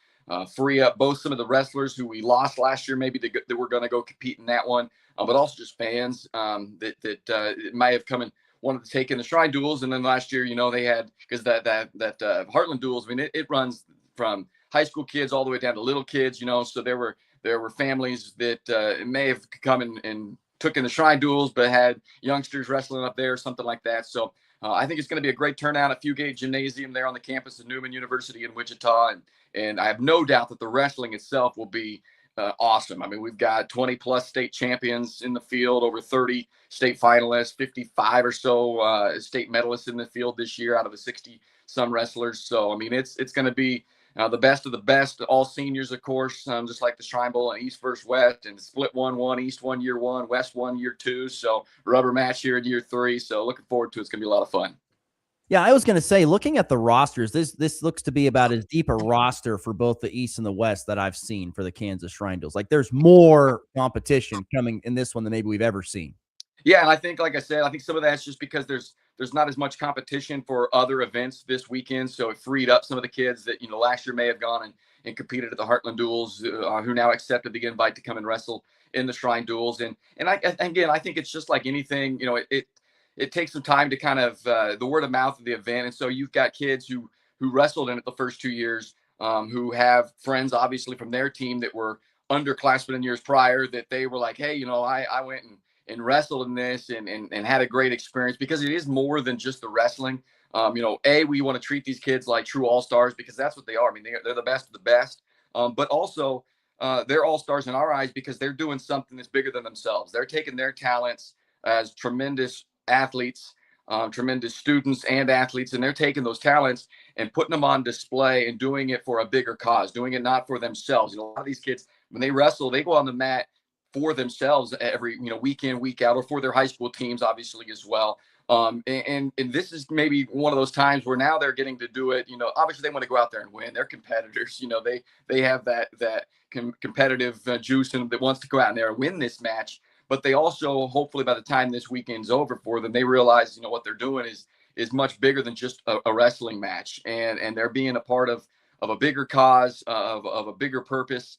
[SPEAKER 21] free up both some of the wrestlers who we lost last year, maybe that we're going to go compete in that one, but also just fans that might have come and wanted to take in the Shrine Duels. And then last year, they had, because that Heartland Duels, I mean, it runs from high school kids all the way down to little kids, so there were families that may have come and took in the Shrine Duels, but had youngsters wrestling up there or something like that. So I think it's going to be a great turnout at Fugate Gymnasium there on the campus of Newman University in Wichita. And I have no doubt that the wrestling itself will be awesome. I mean, we've got 20 plus state champions in the field, over 30 state finalists, 55 or so state medalists in the field this year out of the 60 some wrestlers. So, I mean, it's going to be the best of the best, all seniors, of course, just like the Shrine Bowl, and East versus West, and split 1-1, East 1 year 1, West 1 year 2. So rubber match here in year 3. So looking forward to it. It's going to be a lot of fun.
[SPEAKER 15] Yeah, I was going to say, looking at the rosters, this looks to be about as deep a roster for both the East and the West that I've seen for the Kansas Shrine Duels. Like, there's more competition coming in this one than maybe we've ever seen.
[SPEAKER 21] Yeah, and I think, like I said, I think some of that's just because there's not as much competition for other events this weekend, so it freed up some of the kids that last year may have gone and competed at the Heartland Duels, who now accepted the invite to come and wrestle in the Shrine Duels. And I think it's just like anything, it takes some time to kind of the word of mouth of the event. And so you've got kids who wrestled in it the first 2 years, who have friends, obviously, from their team that were underclassmen in years prior, that they were like, hey, I went and wrestled in this and had a great experience, because it is more than just the wrestling. We want to treat these kids like true all-stars, because that's what they are. I mean, they're the best of the best, but also they're all-stars in our eyes because they're doing something that's bigger than themselves. They're taking their talents as tremendous athletes, tremendous students and athletes, and they're taking those talents and putting them on display and doing it for a bigger cause, doing it not for themselves. A lot of these kids, when they wrestle, they go on the mat for themselves every week in, week out, or for their high school teams, obviously, as well. And this is maybe one of those times where now they're getting to do it. Obviously they want to go out there and win. They're competitors. They have that competitive juice in them that wants to go out in there and win this match. But they also, hopefully, by the time this weekend's over for them, they realize what they're doing is much bigger than just a wrestling match, and they're being a part of a bigger cause, of a bigger purpose,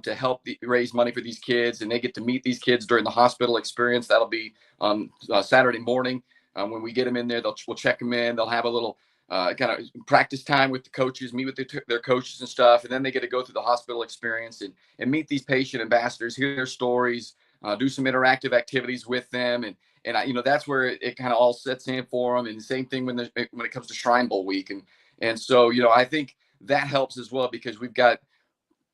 [SPEAKER 21] to help raise money for these kids. And they get to meet these kids during the hospital experience. That'll be Saturday morning. When we get them in there, we'll check them in. They'll have a little kind of practice time with the coaches, meet with their coaches and stuff. And then they get to go through the hospital experience and meet these patient ambassadors, hear their stories, do some interactive activities with them. And that's where it kind of all sets in for them. And the same thing when it comes to Shrine Bowl week. And so, I think that helps as well, because we've got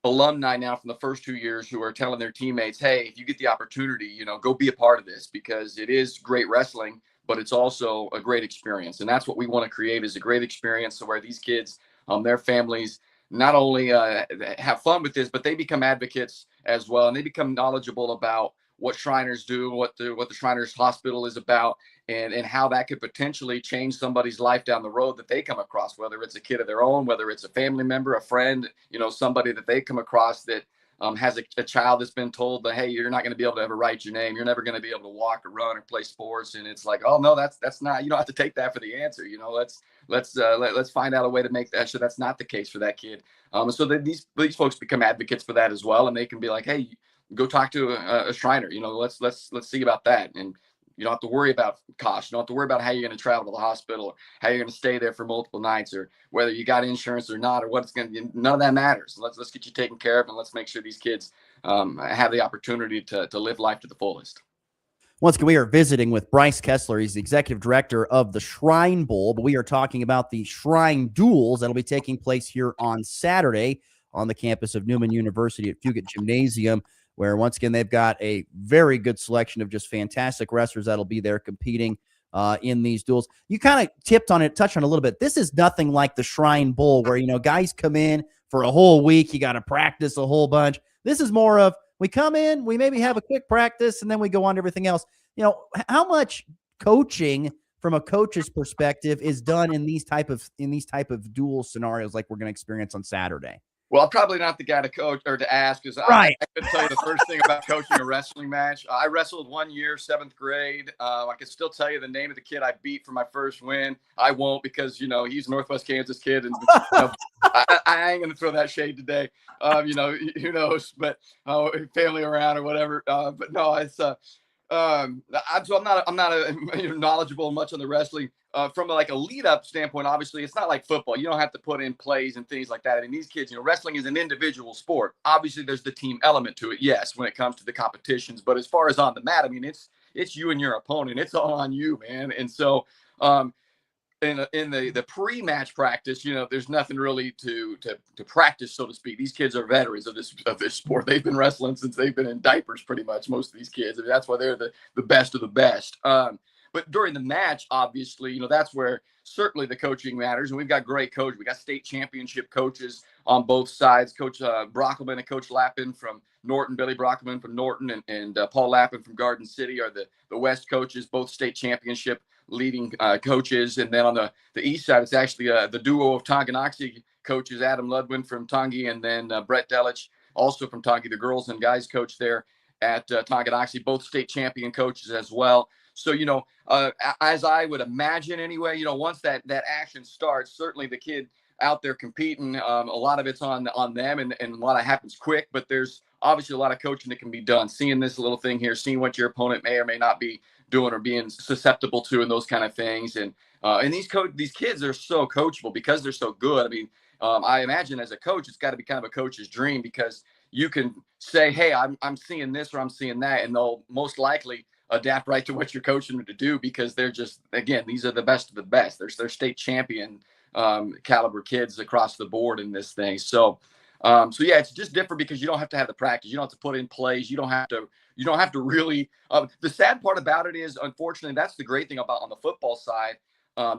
[SPEAKER 21] alumni now from the first 2 years who are telling their teammates, hey, if you get the opportunity, go be a part of this, because it is great wrestling, but it's also a great experience. And that's what we want to create, is a great experience, so where these kids, their families, not only have fun with this, but they become advocates as well. And they become knowledgeable about what Shriners do, what the Shriners Hospital is about, and how that could potentially change somebody's life down the road that they come across, whether it's a kid of their own, whether it's a family member, a friend, somebody that they come across that has a child that's been told that, hey, you're not going to be able to ever write your name. You're never going to be able to walk or run or play sports. And it's like, oh no, that's not, you don't have to take that for the answer. Let's find out a way to make that sure that's not the case for that kid. So that these folks become advocates for that as well. And they can be like, hey, go talk to a Shriner, let's see about that. And You don't have to worry about cost. You don't have to worry about how you're going to travel to the hospital, or how you're going to stay there for multiple nights, or whether you got insurance or not, or what it's going to. None of that matters. Let's get you taken care of, and let's make sure these kids have the opportunity to live life to the fullest.
[SPEAKER 15] Once again, we are visiting with Bryce Kessler. He's the executive director of the Shrine Bowl, but we are talking about the Shrine Duels that'll be taking place here on Saturday on the campus of Newman University at Fugate Gymnasium, where once again, they've got a very good selection of just fantastic wrestlers that'll be there competing in these duels. You kind of touched on it a little bit. This is nothing like the Shrine Bowl where, guys come in for a whole week. You got to practice a whole bunch. This is more of, we come in, we maybe have a quick practice, and then we go on to everything else. How much coaching from a coach's perspective is done in these type of dual scenarios like we're going to experience on Saturday?
[SPEAKER 21] Well, I'm probably not the guy to coach or to ask, because
[SPEAKER 15] right.
[SPEAKER 21] I can tell you the first thing about coaching a wrestling match. I wrestled 1 year, 7th grade. I can still tell you the name of the kid I beat for my first win. I won't, because he's a Northwest Kansas kid, and I ain't gonna throw that shade today. Who knows? But family around or whatever. But no, it's I'm not knowledgeable much on the wrestling. From a lead up standpoint, obviously it's not like football. You don't have to put in plays and things like that. I mean, these kids, wrestling is an individual sport. Obviously there's the team element to it. Yes, when it comes to the competitions, but as far as on the mat, I mean, it's you and your opponent. It's all on you, man. And so, in the pre-match practice, there's nothing really to practice, so to speak. These kids are veterans of this sport. They've been wrestling since they've been in diapers, pretty much, most of these kids. I mean, that's why they're the best of the best. But during the match, obviously, that's where certainly the coaching matters. And we've got great coaches. We got state championship coaches on both sides. Coach Brockelman and Coach Lappin from Norton, Billy Brockelman from Norton, and Paul Lappin from Garden City are the West coaches, both state championship leading coaches. And then on the east side, it's actually the duo of Tonganoxie coaches, Adam Ludwin from Tongi, and then Brett Delich, also from Tongi, the girls and guys coach there at Tonganoxie, both state champion coaches as well. So, as I would imagine anyway, once that action starts, certainly the kid out there competing, a lot of it's on them, and a lot of happens quick, but there's obviously a lot of coaching that can be done. Seeing this little thing here, seeing what your opponent may or may not be doing or being susceptible to, and those kind of things. And these kids are so coachable because they're so good. I mean, I imagine as a coach, it's got to be kind of a coach's dream, because you can say, hey, I'm seeing this or I'm seeing that, and they'll most likely adapt right to what you're coaching them to do, because they're just, again, these are the best of the best. They're state champion caliber kids across the board in this thing. So yeah, it's just different because you don't have to have the practice. You don't have to put in plays. You don't have to really, the sad part about it is, unfortunately, that's the great thing about on the football side.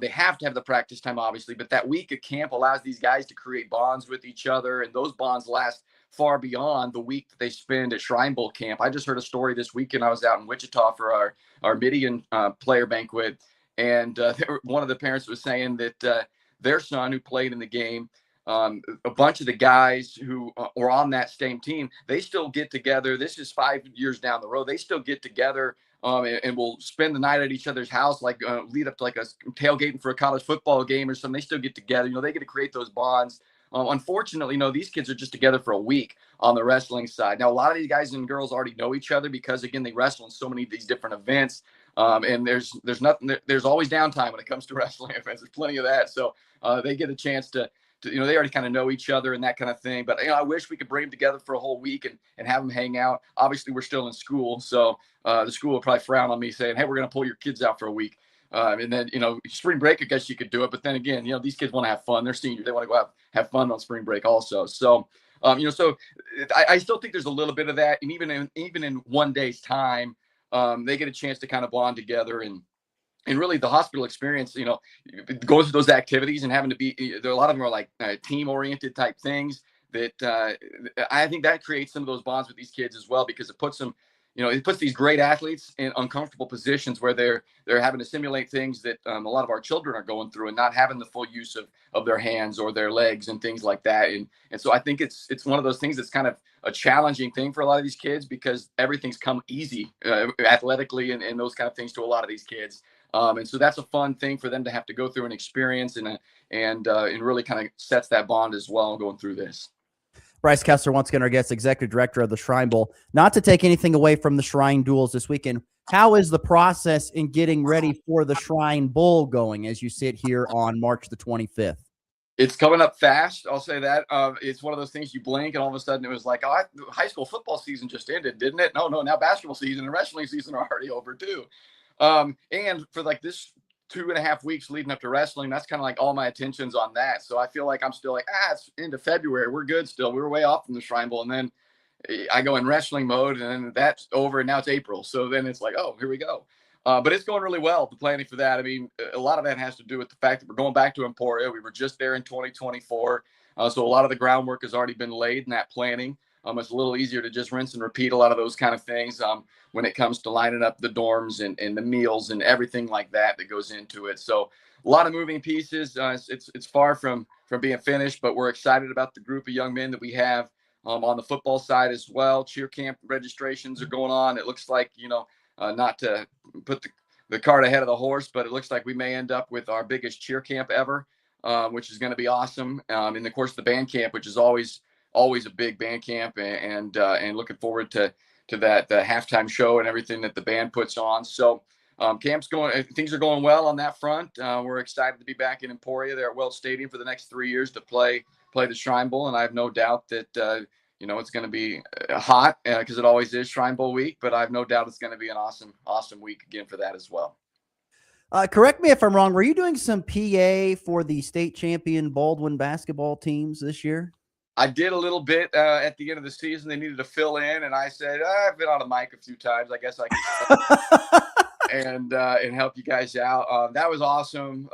[SPEAKER 21] They have to have the practice time, obviously, but that week of camp allows these guys to create bonds with each other, and those bonds last far beyond the week that they spend at Shrine Bowl camp. I just heard a story this weekend. I was out in Wichita for our Midian player banquet, and one of the parents was saying that their son, who played in the game, a bunch of the guys who were on that same team, they still get together. This is 5 years down the road. They still get together and will spend the night at each other's house, lead up to a tailgating for a college football game or something. They still get together. They get to create those bonds. Unfortunately, these kids are just together for a week on the wrestling side. Now, a lot of these guys and girls already know each other because, again, they wrestle in so many of these different events. And there's always downtime when it comes to wrestling events. There's plenty of that. So they get a chance to they already kind of know each other and that kind of thing. But, I wish we could bring them together for a whole week and have them hang out. Obviously, we're still in school. So the school will probably frown on me saying, hey, we're going to pull your kids out for a week. And then, spring break, I guess you could do it. But then again, these kids want to have fun. They're seniors. They want to go out, have fun on spring break also. So, so I still think there's a little bit of that. And even in 1 day's time, they get a chance to kind of bond together and really the hospital experience, going through those activities and having to be there. A lot of them are like team oriented type things that I think that creates some of those bonds with these kids as well, because it puts them, it puts these great athletes in uncomfortable positions where they're having to simulate things that a lot of our children are going through and not having the full use of their hands or their legs and things like that. And so I think it's one of those things that's kind of a challenging thing for a lot of these kids, because everything's come easy athletically and those kind of things to a lot of these kids. And so that's a fun thing for them to have to go through an experience and really kind of sets that bond as well going through this.
[SPEAKER 15] Bryce Kessler, once again, our guest, executive director of the Shrine Bowl. Not to take anything away from the Shrine Duels this weekend, how is the process in getting ready for the Shrine Bowl going as you sit here on March the 25th?
[SPEAKER 21] It's coming up fast. I'll say that. It's one of those things you blink and all of a sudden it was like, high school football season just ended, didn't it? No, now basketball season and wrestling season are already over too. And for like this 2.5 weeks leading up to wrestling, that's kind of like all my attention's on that. So I feel like I'm still like, it's into February. We're good still. We were way off from the Shrine Bowl. And then I go in wrestling mode and then that's over and now it's April. So then it's like, oh, here we go. But it's going really well, the planning for that. I mean, a lot of that has to do with the fact that we're going back to Emporia. We were just there in 2024. So a lot of the groundwork has already been laid in that planning. It's a little easier to just rinse and repeat a lot of those kind of things when it comes to lining up the dorms and the meals and everything like that goes into it. So a lot of moving pieces. It's far from being finished, but we're excited about the group of young men that we have on the football side as well. Cheer camp registrations are going on. It looks like, not to put the cart ahead of the horse, but it looks like we may end up with our biggest cheer camp ever, which is going to be awesome. And of course the band camp, which is always a big band camp, and looking forward to that, the halftime show and everything that the band puts on. So things are going well on that front. We're excited to be back in Emporia there at Welch Stadium for the next 3 years to play the Shrine Bowl. And I have no doubt that, it's going to be hot because it always is Shrine Bowl week, but I have no doubt it's going to be an awesome week again for that as well.
[SPEAKER 15] Correct me if I'm wrong. Were you doing some PA for the state champion Baldwin basketball teams this year?
[SPEAKER 21] I did a little bit at the end of the season. They needed to fill in, and I said, I've been on a mic a few times. I guess I can and help you guys out. That was awesome.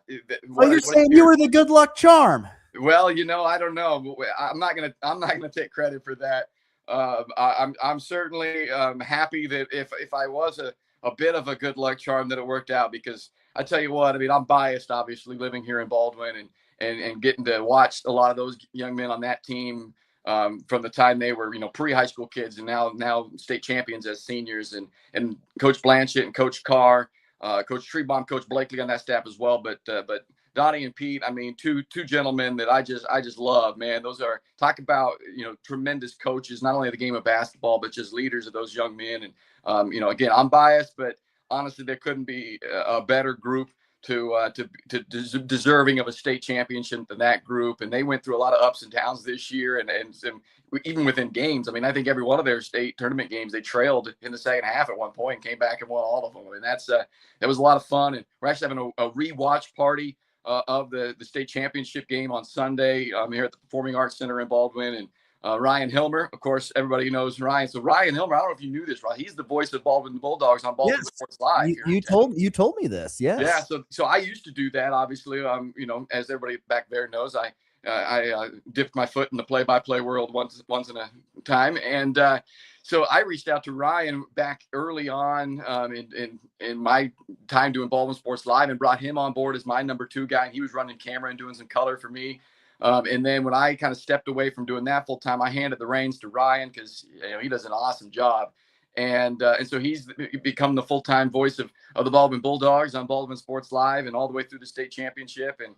[SPEAKER 15] You're saying you were the good luck charm.
[SPEAKER 21] Well, I don't know. I'm not gonna take credit for that. I'm certainly happy that if I was a bit of a good luck charm that it worked out, because I tell you what, I mean, I'm biased, obviously, living here in Baldwin and getting to watch a lot of those young men on that team from the time they were, pre-high school kids and now state champions as seniors, and Coach Blanchett and Coach Carr, Coach Treebomb, Coach Blakely on that staff as well. But Donnie and Pete, I mean, two gentlemen that I just love, man. Those are, talk about, tremendous coaches, not only the game of basketball, but just leaders of those young men. And, again, I'm biased, but honestly, there couldn't be a better group to deserving of a state championship than that group. And they went through a lot of ups and downs this year, and even within games. I mean, I think every one of their state tournament games, they trailed in the second half at one point, came back and won all of them. I mean, that was a lot of fun. And we're actually having a rewatch party of the state championship game on Sunday here at the Performing Arts Center in Baldwin. And Ryan Hilmer, of course, everybody knows Ryan. So Ryan Hilmer, I don't know if you knew this, right? He's the voice of Baldwin Bulldogs on Baldwin Sports Live.
[SPEAKER 15] You told me this, yes.
[SPEAKER 21] Yeah, so I used to do that, obviously. As everybody back there knows, I dipped my foot in the play-by-play world once in a time, and so I reached out to Ryan back early on in my time doing Baldwin Sports Live, and brought him on board as my number 2 guy. And he was running camera and doing some color for me. And then when I kind of stepped away from doing that full time, I handed the reins to Ryan, because he does an awesome job. And so he's become the full-time voice of the Baldwin Bulldogs on Baldwin Sports Live and all the way through the state championship. And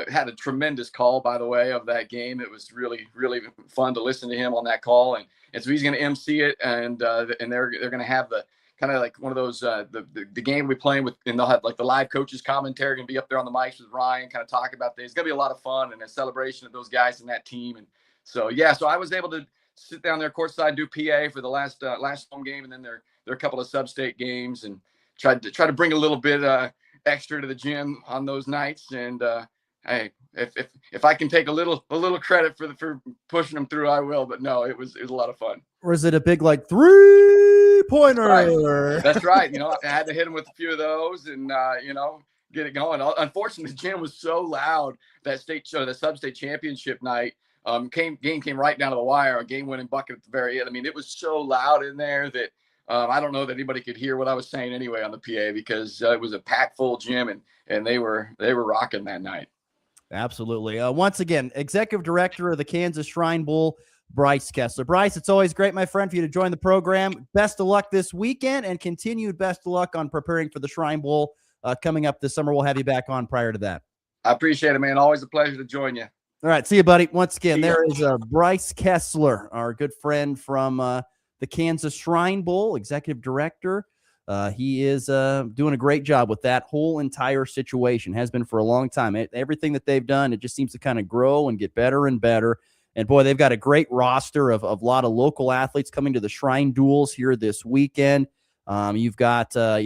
[SPEAKER 21] had a tremendous call, by the way, of that game. It was really, really fun to listen to him on that call. And so he's going to MC it, and they're going to have the kind of like one of those the game we playing with, and they'll have like the live coaches commentary, going to be up there on the mics with Ryan, kind of talk about things. It's going to be a lot of fun and a celebration of those guys and that team. And so so I was able to sit down there courtside, do PA for the last home game, and then there are a couple of sub-state games, and try to bring a little bit extra to the gym on those nights. And hey, if I can take a little credit for pushing them through, I will. But no, it was a lot of fun.
[SPEAKER 15] Or is it a big 3-pointer?
[SPEAKER 21] That's right. I had to hit him with a few of those, and get it going. Unfortunately, the gym was so loud that the sub-state championship night. Game came right down to the wire, a game-winning bucket at the very end. I mean, it was so loud in there that I don't know that anybody could hear what I was saying anyway on the PA, because it was a packed full gym, and they were rocking that night.
[SPEAKER 15] Absolutely. Once again, Executive Director of the Kansas Shrine Bowl, Bryce Kessler. Bryce, it's always great, my friend, for you to join the program. Best of luck this weekend, and continued best of luck on preparing for the Shrine Bowl coming up this summer. We'll have you back on prior to that.
[SPEAKER 21] I appreciate it, man. Always a pleasure to join you.
[SPEAKER 15] All right. See you, buddy. Once again, there is Bryce Kessler, our good friend from the Kansas Shrine Bowl, Executive Director He is doing a great job with that whole entire situation, has been for a long time. Everything that they've done, it just seems to kind of grow and get better and better. And boy, they've got a great roster of a lot of local athletes coming to the Shrine Duels here this weekend. You've got, I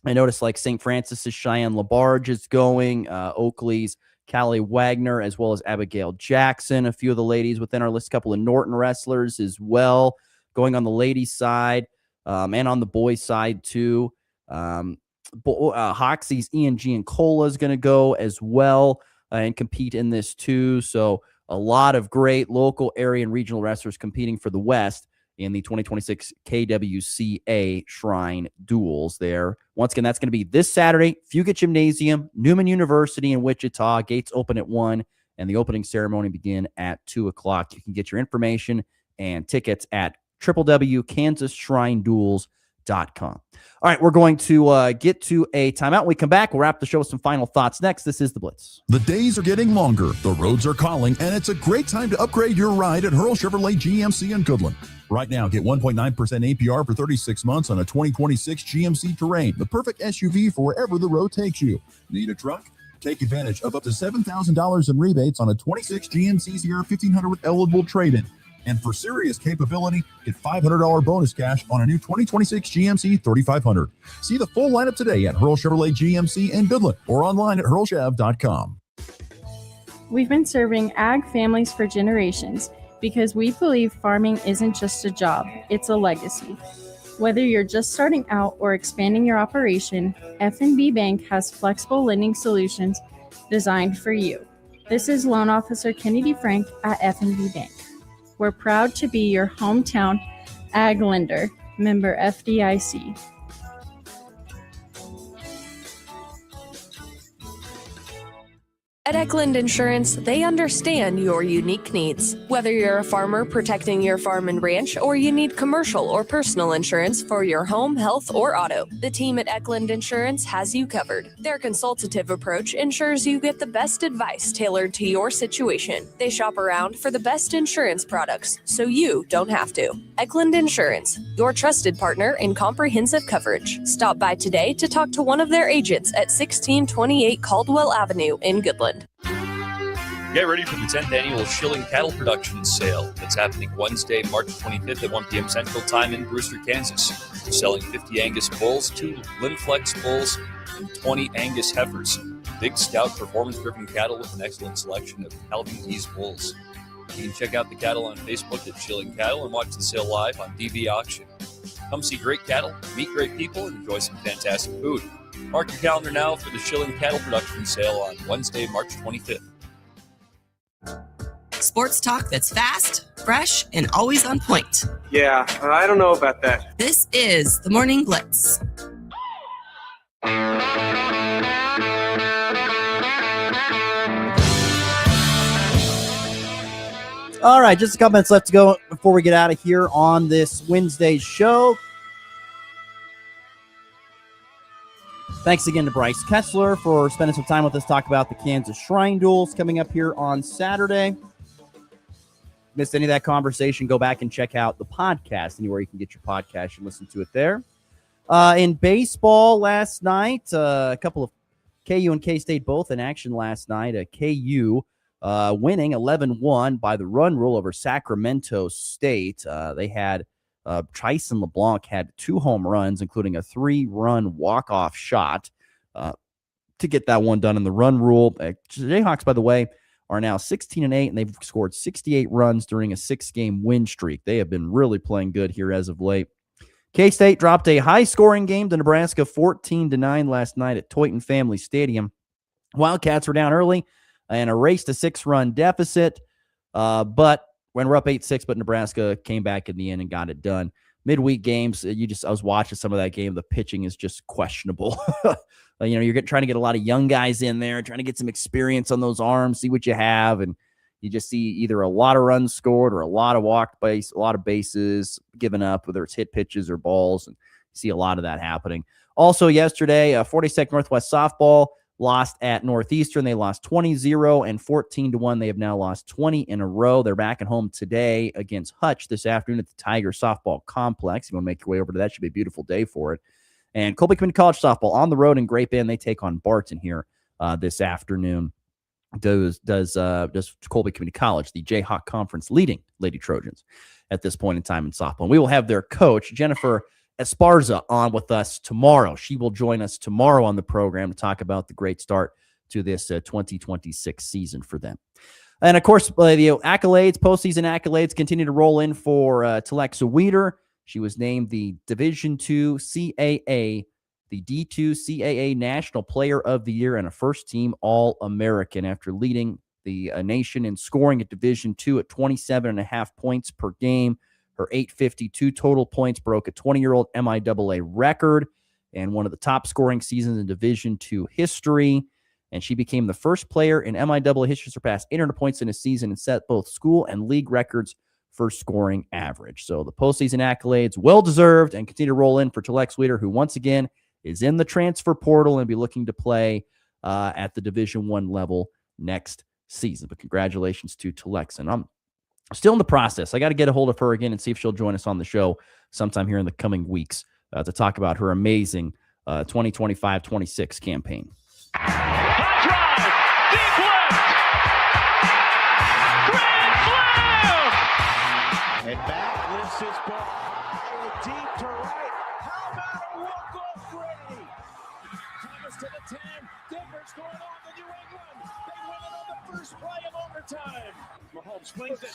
[SPEAKER 15] noticed like St. Francis's Cheyenne Labarge is going, Oakley's Callie Wagner, as well as Abigail Jackson, a few of the ladies within our list, a couple of Norton wrestlers as well, going on the ladies' side and on the boys' side too. Hoxie's Ian Giancola is going to go as well and compete in this too. So a lot of great local area and regional wrestlers competing for the West in the 2026 KWCA Shrine Duels there. Once again, that's going to be this Saturday, Fugit Gymnasium, Newman University in Wichita. Gates open at 1, and the opening ceremony begin at 2 o'clock. You can get your information and tickets at www.kansasshrineduels.com. All right, we're going to get to a timeout. When we come back, we'll wrap the show with some final thoughts next. This is The Blitz.
[SPEAKER 1] The days are getting longer, the roads are calling, and it's a great time to upgrade your ride at Hurl Chevrolet GMC in Goodland. Right now, get 1.9% APR for 36 months on a 2026 GMC Terrain, the perfect SUV for wherever the road takes you. Need a truck? Take advantage of up to $7,000 in rebates on a 26 GMC Sierra 1500 with eligible trade-in. And for serious capability, get $500 bonus cash on a new 2026 GMC 3500. See the full lineup today at Hurl Chevrolet GMC in Goodland or online at hurlchev.com.
[SPEAKER 22] We've been serving ag families for generations because we believe farming isn't just a job, it's a legacy. Whether you're just starting out or expanding your operation, F&B Bank has flexible lending solutions designed for you. This is Loan Officer Kennedy Frank at F&B Bank. We're proud to be your hometown ag lender, member FDIC.
[SPEAKER 23] At Eklund Insurance, they understand your unique needs. Whether you're a farmer protecting your farm and ranch, or you need commercial or personal insurance for your home, health, or auto, the team at Eklund Insurance has you covered. Their consultative approach ensures you get the best advice tailored to your situation. They shop around for the best insurance products, so you don't have to. Eklund Insurance, your trusted partner in comprehensive coverage. Stop by today to talk to one of their agents at 1628 Caldwell Avenue in Goodland.
[SPEAKER 3] Get ready for the 10th annual Schilling Cattle Production Sale that's happening Wednesday, March 25th at 1 p.m. Central Time in Brewster, Kansas. We're selling 50 Angus bulls, 2 Linflex bulls, and 20 Angus heifers. Big, stout, performance-driven cattle with an excellent selection of Calvin Keys bulls. You can check out the cattle on Facebook at Schilling Cattle and watch the sale live on DV Auction. Come see great cattle, meet great people, and enjoy some fantastic food. Mark your calendar now for the Schilling Cattle Production Sale on Wednesday, March 25th.
[SPEAKER 9] Sports talk that's fast, fresh, and always on point.
[SPEAKER 12] Yeah, I don't know about that.
[SPEAKER 9] This is the Morning Blitz.
[SPEAKER 15] All right, just a couple minutes left to go before we get out of here on this Wednesday's show. Thanks again to Bryce Kessler for spending some time with us, talk about the Kansas Shrine Duels coming up here on Saturday. Missed any of that conversation, go back and check out the podcast, anywhere you can get your podcast and listen to it there. In baseball last night, a couple of KU and K-State both in action last night. KU winning 11-1 by the run rule over Sacramento State. They had Tyson LeBlanc had 2 home runs, including a 3-run walk-off shot to get that one done in the run rule. Jayhawks, by the way, are now 16-8, and they've scored 68 runs during a 6-game win streak. They have been really playing good here as of late. K-State dropped a high-scoring game to Nebraska 14-9 last night at Toyton Family Stadium. Wildcats were down early and erased a 6-run deficit, but when we're up 8-6, but Nebraska came back in the end and got it done. Midweek games, I was watching some of that game. The pitching is just questionable. You're trying to get a lot of young guys in there, trying to get some experience on those arms, see what you have, and you just see either a lot of runs scored or a lot of walked base, a lot of bases given up, whether it's hit pitches or balls, and you see a lot of that happening. Also yesterday, 42nd Northwest softball lost at Northeastern. They lost 20-0 and 14-1. They have now lost 20 in a row. They're back at home today against Hutch this afternoon at the Tiger Softball Complex. If you want to make your way over to that, should be a beautiful day for it. And Colby Community College softball on the road in Great Bend. They take on Barton here this afternoon. Does Colby Community College, the Jayhawk Conference leading Lady Trojans at this point in time in softball. And we will have their coach, Jennifer Esparza, on with us tomorrow. She will join us tomorrow on the program to talk about the great start to this 2026 season for them. And, of course, the accolades, postseason accolades continue to roll in for Telexa Weeder. She was named the Division II CAA, the D2 CAA National Player of the Year, and a first-team All-American after leading the nation in scoring at Division II at 27.5 points per game. Her 852 total points broke a 20-year-old MIAA record and one of the top scoring seasons in Division II history. And she became the first player in MIAA history to surpass 800 points in a season and set both school and league records for scoring average. So the postseason accolades, well-deserved, and continue to roll in for Telex Weeder, who once again is in the transfer portal and be looking to play at the Division I level next season. But congratulations to Telex. And I'm still in the process. I got to get a hold of her again and see if she'll join us on the show sometime here in the coming weeks to talk about her amazing 2025-26 campaign.
[SPEAKER 10] And back lifts his ball deep to right. How about a walk-off Brady? Thomas to the 10. Denver's going on to New England. They win it on the first play of overtime. Mahomes flings it.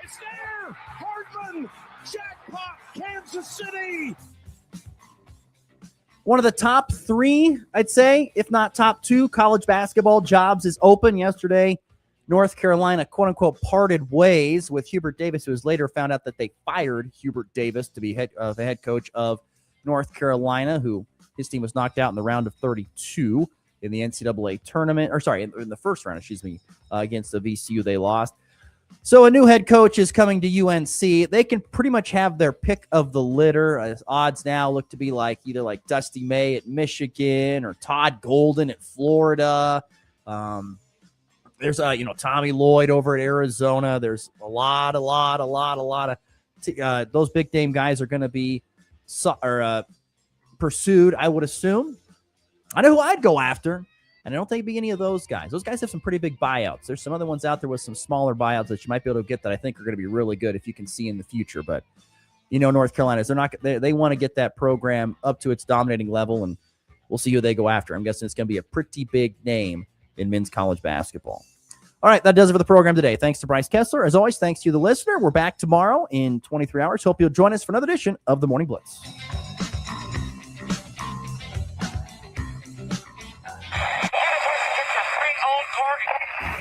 [SPEAKER 10] It's there. Hardman. Jackpot. Kansas City.
[SPEAKER 15] One of the top three, I'd say, if not top two, college basketball jobs is open. Yesterday, North Carolina, quote-unquote, parted ways with Hubert Davis, who was later found out that they fired Hubert Davis to be the head coach of North Carolina, who his team was knocked out in the round of 32 in the NCAA tournament, in the first round, against the VCU they lost. So a new head coach is coming to UNC. They can pretty much have their pick of the litter. As odds now look to be either like Dusty May at Michigan or Todd Golden at Florida. There's Tommy Lloyd over at Arizona. There's a lot of those big name guys are going to be pursued, I would assume. I know who I'd go after, and I don't think it'd be any of those guys. Those guys have some pretty big buyouts. There's some other ones out there with some smaller buyouts that you might be able to get that I think are going to be really good if you can see in the future. But North Carolina, they want to get that program up to its dominating level, and we'll see who they go after. I'm guessing it's going to be a pretty big name in men's college basketball. All right, that does it for the program today. Thanks to Bryce Kessler. As always, thanks to you, the listener. We're back tomorrow in 23 hours. Hope you'll join us for another edition of the Morning Blitz.